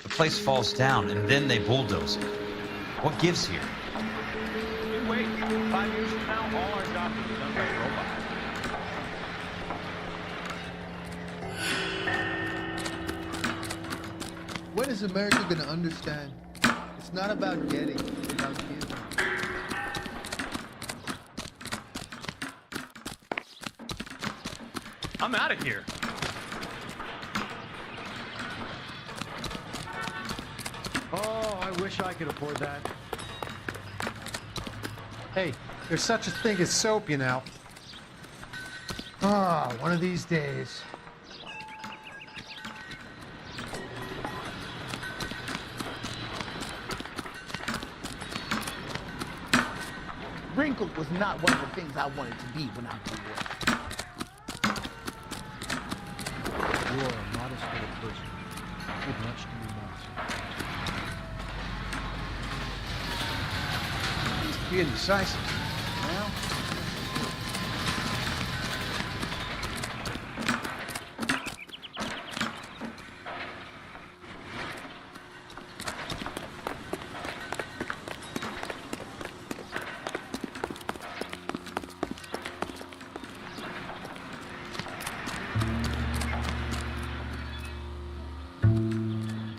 The place falls down, and then they bulldoze it. What gives here? You wait. 5 years from now, all our jobs will be done by robots. When is America gonna understand? It's not about getting, it's about giving. I'm out of here. Oh, I wish I could afford that. Hey, there's such a thing as soap, you know. Ah, one of these days. Wrinkled was not one of the things I wanted to be when I grew up. You are a modest little person with much to be known. Be indecisive. Well,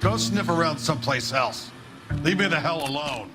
Go sniff around someplace else. Leave me the hell alone.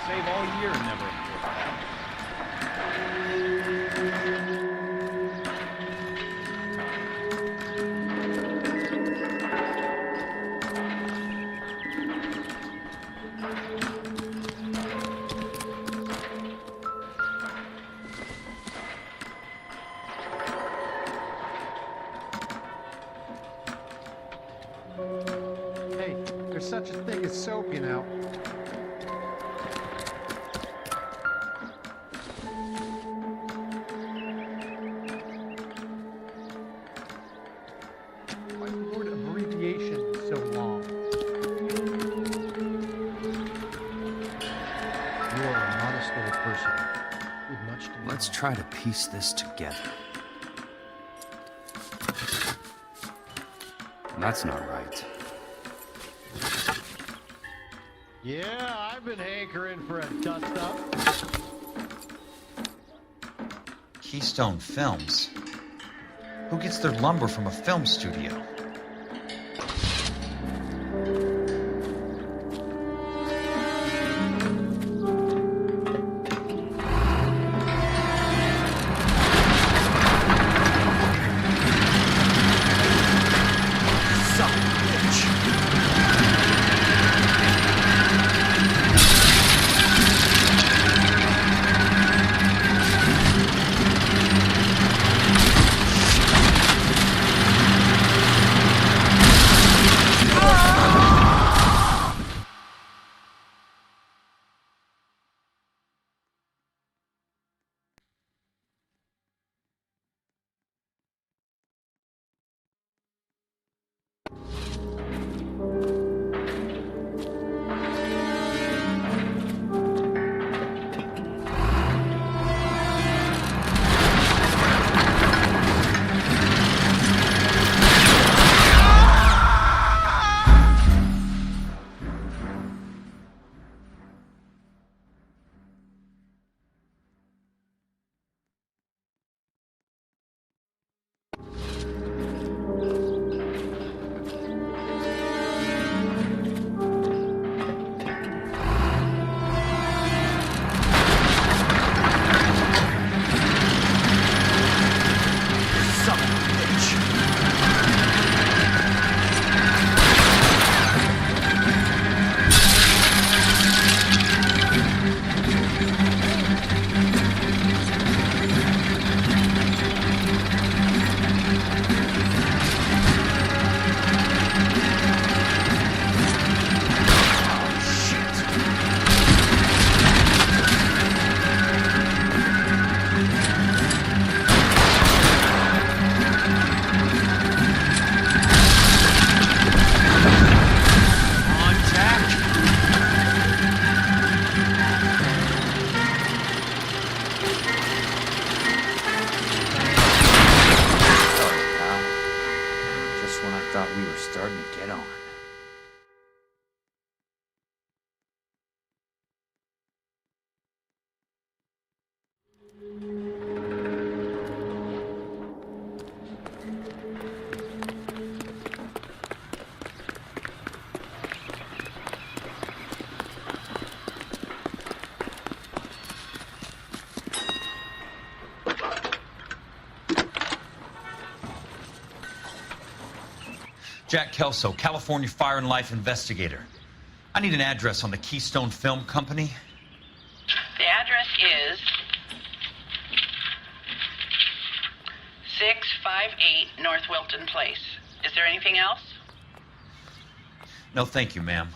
save all year and never enforce that. Hey, there's such a thing as soap, you know. Why is the word abbreviation so long? You are a modest little person with much to Let's try to piece this together. That's not right. Yeah, I've been hankering for a dust-up. Keystone Films? Who gets their lumber from a film studio? Jack Kelso, California Fire and Life investigator. I need an address on the Keystone Film Company. The address is 658 North Wilton Place. Is there anything else? No, thank you, ma'am.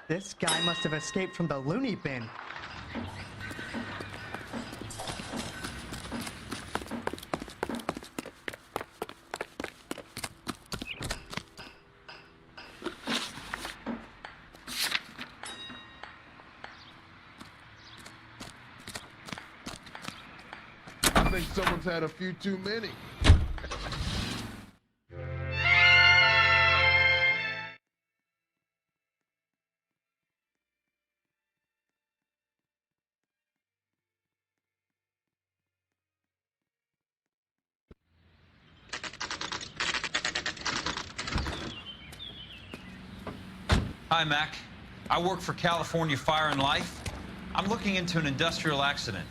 This guy must have escaped from the loony bin. I think someone's had a few too many. Hi, Mac. I work for California Fire and Life. I'm looking into an industrial accident.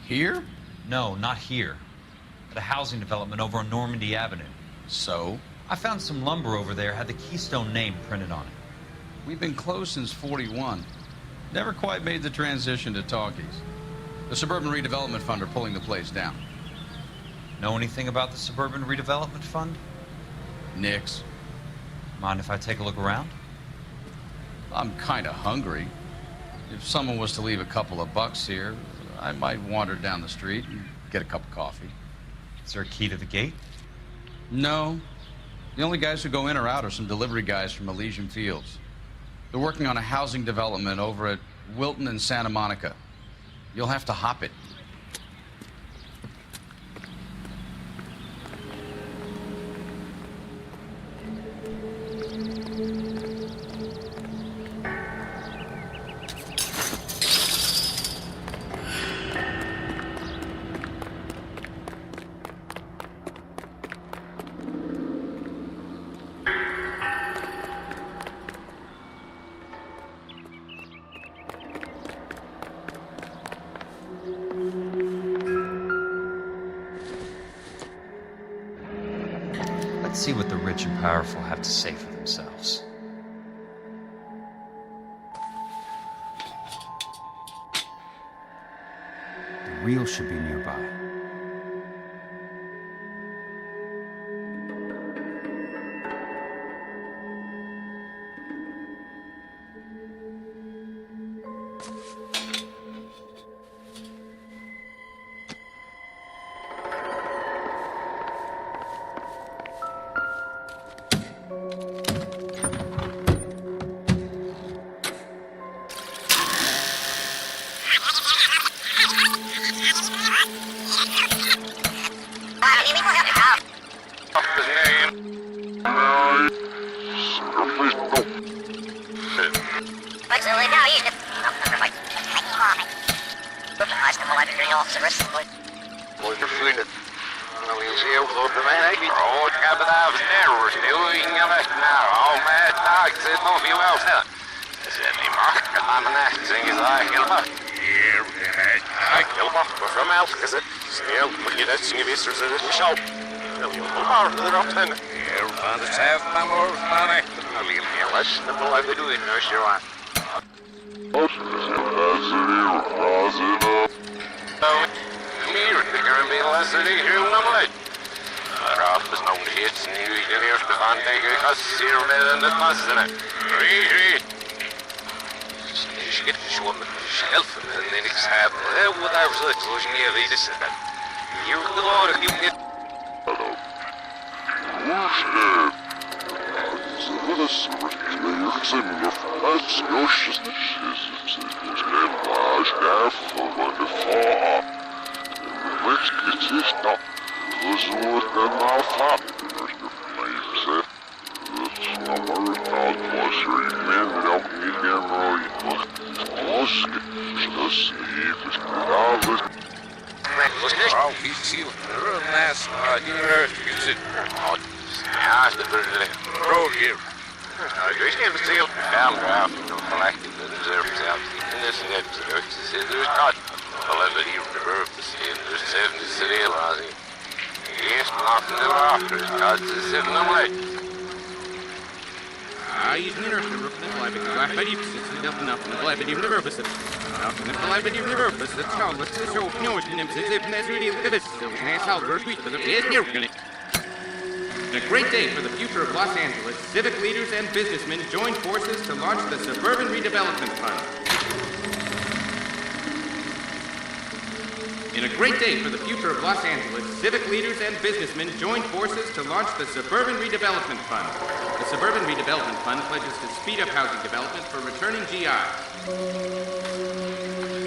Here? No, not here. At a housing development over on Normandy Avenue. So? I found some lumber over there, had the Keystone name printed on it. We've been closed since '41. Never quite made the transition to talkies. The Suburban Redevelopment Fund are pulling the place down. Know anything about the Suburban Redevelopment Fund? Nix. Mind if I take a look around? I'm kind of hungry. If someone was to leave a couple of bucks here, I might wander down the street and get a cup of coffee. Is there a key to the gate? No. The only guys who go in or out are some delivery guys from Elysian Fields. They're working on a housing development over at Wilton and Santa Monica. You'll have to hop it. Let's see what the rich and powerful have to say for themselves. The wheel should be nearby. In a great day for the future of Los Angeles, civic leaders and businessmen joined forces to launch the Suburban Redevelopment Fund. In a great day for the future of Los Angeles, civic leaders and businessmen joined forces to launch the Suburban Redevelopment Fund. The Suburban Redevelopment Fund pledges to speed up housing development for returning GIs.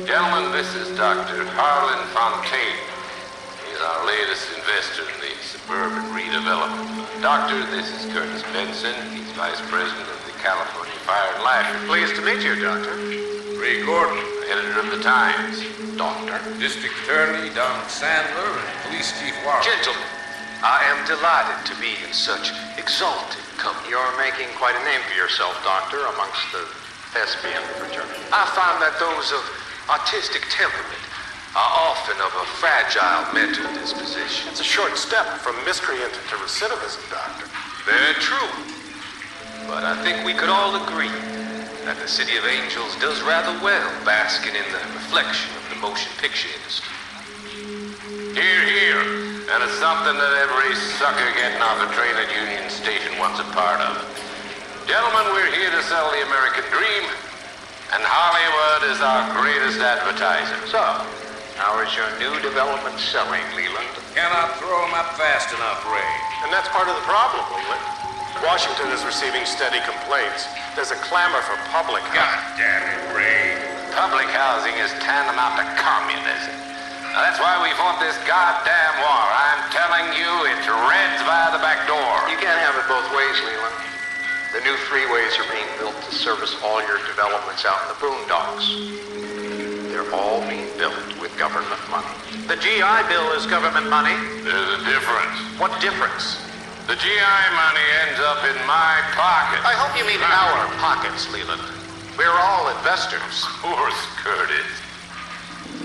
Gentlemen, this is Dr. Harlan Fontaine. He's our latest investor in the Suburban Redevelopment Fund. Doctor, this is Curtis Benson. He's Vice President of the California Fire and Life. Pleased to meet you, Doctor. Ray Gordon, editor of the Times. Doctor. District Attorney Don Sandler and Police Chief Warren. Gentlemen, I am delighted to be in such exalted company. You're making quite a name for yourself, Doctor, amongst the thespian fraternity. I find that those of artistic temperament are often of a fragile mental disposition. It's a short step from miscreant to recidivism, Doctor. Very true. But I think we could all agree that the City of Angels does rather well basking in the reflection of the motion picture industry. Hear, hear. And it's something that every sucker getting off a train at Union Station wants a part of. Gentlemen, we're here to sell the American dream, and Hollywood is our greatest advertiser. So, how is your new development selling, Leland? Cannot throw them up fast enough, Ray. And that's part of the problem, Leland. Washington is receiving steady complaints. There's a clamor for public housing. God damn it, Ray. Public housing is tantamount to communism. Now, that's why we fought this goddamn war. I'm telling you, it's Reds via the back door. You can't have it both ways, Leland. The new freeways are being built to service all your developments out in the boondocks. They're all being built with government money. The GI Bill is government money. There's a difference. What difference? The GI money ends up in my pocket. I hope you mean our pockets, Leland. We're all investors. Of course, Curtis.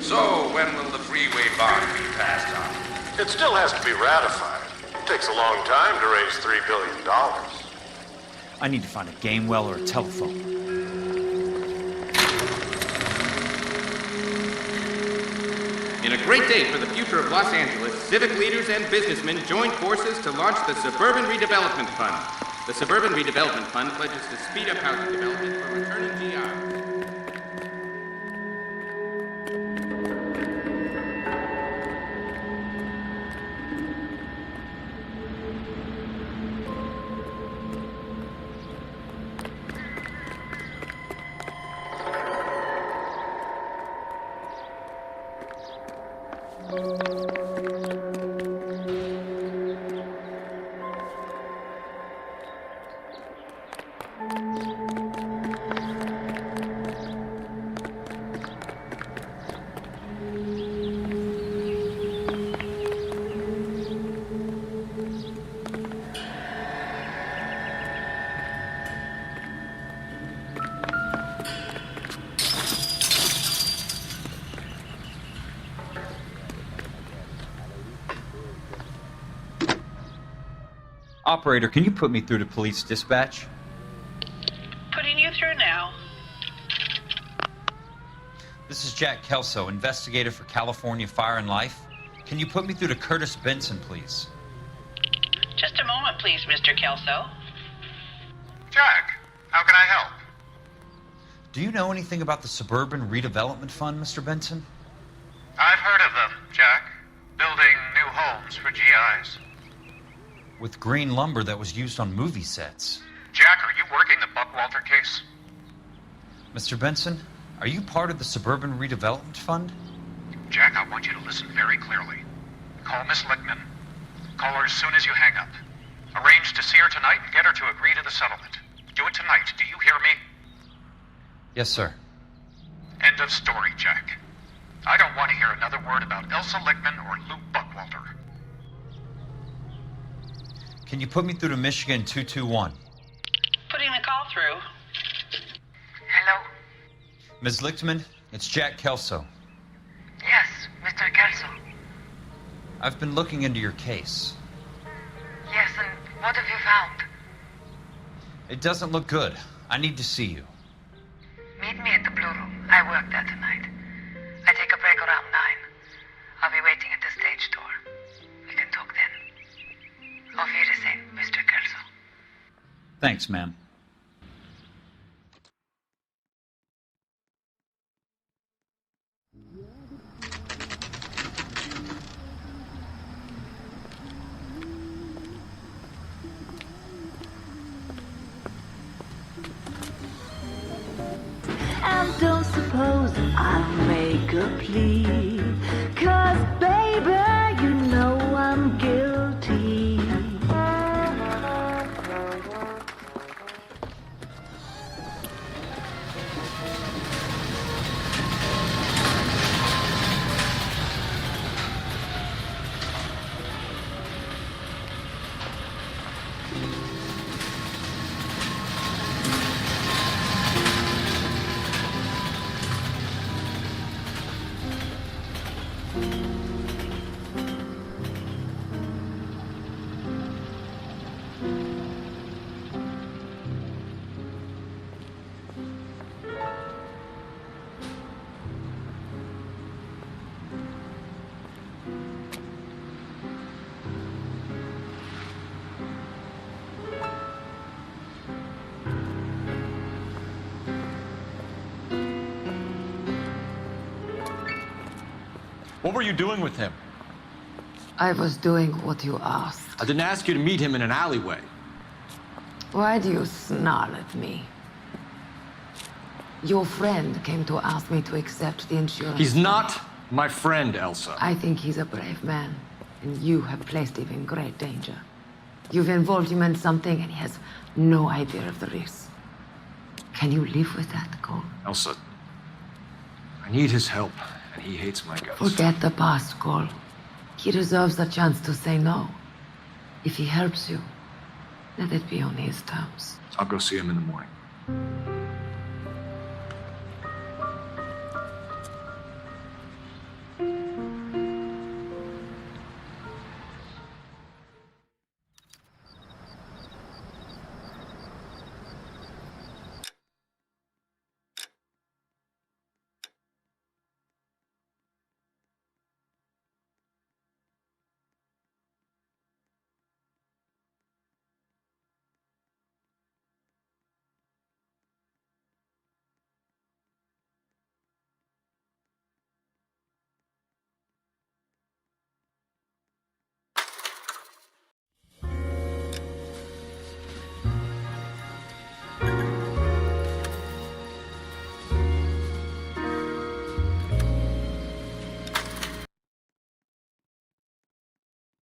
So, when will the freeway bond be passed on? It still has to be ratified. It takes a long time to raise $3 billion. I need to find a game well or a telephone. In a great day for the future of Los Angeles, civic leaders and businessmen joined forces to launch the Suburban Redevelopment Fund. The Suburban Redevelopment Fund pledges to speed up housing development for returning GIs. Operator, can you put me through to police dispatch? Putting you through now. This is Jack Kelso, investigator for California Fire and Life. Can you put me through to Curtis Benson, please? Just a moment, please, Mr. Kelso. Jack, how can I help? Do you know anything about the Suburban Redevelopment Fund, Mr. Benson? I've heard of them, Jack. Building new homes for GIs. With green lumber that was used on movie sets. Jack, are you working the Buckwalter case? Mr. Benson, are you part of the Suburban Redevelopment Fund? Jack, I want you to listen very clearly. Call Miss Lickman. Call her as soon as you hang up. Arrange to see her tonight and get her to agree to the settlement. Do it tonight. Do you hear me? Yes, sir. End of story, Jack. I don't want to hear another word about Elsa Lickman or Luke Buckwalter. Can you put me through to Michigan 221? Putting the call through. Hello? Ms. Lichtman, it's Jack Kelso. Yes, Mr. Kelso. I've been looking into your case. Yes, and what have you found? It doesn't look good. I need to see you. Meet me at the Blue Room. I work there tonight. I take a break around 9. I'll be waiting at the stage door. We can talk then. Auf Wiedersehen, Mr. Kelso. Thanks, ma'am. And don't suppose I'll make a plea, 'cause baby, you know I'm guilty. What were you doing with him? I was doing what you asked. I didn't ask you to meet him in an alleyway. Why do you snarl at me? Your friend came to ask me to accept the insurance. He's not my friend, Elsa. I think he's a brave man, and you have placed him in great danger. You've involved him in something, and he has no idea of the risk. Can you live with that, Cole? Elsa, I need his help, and he hates my guts. Forget the past, Cole. He deserves a chance to say no. If he helps you, let it be on his terms. I'll go see him in the morning.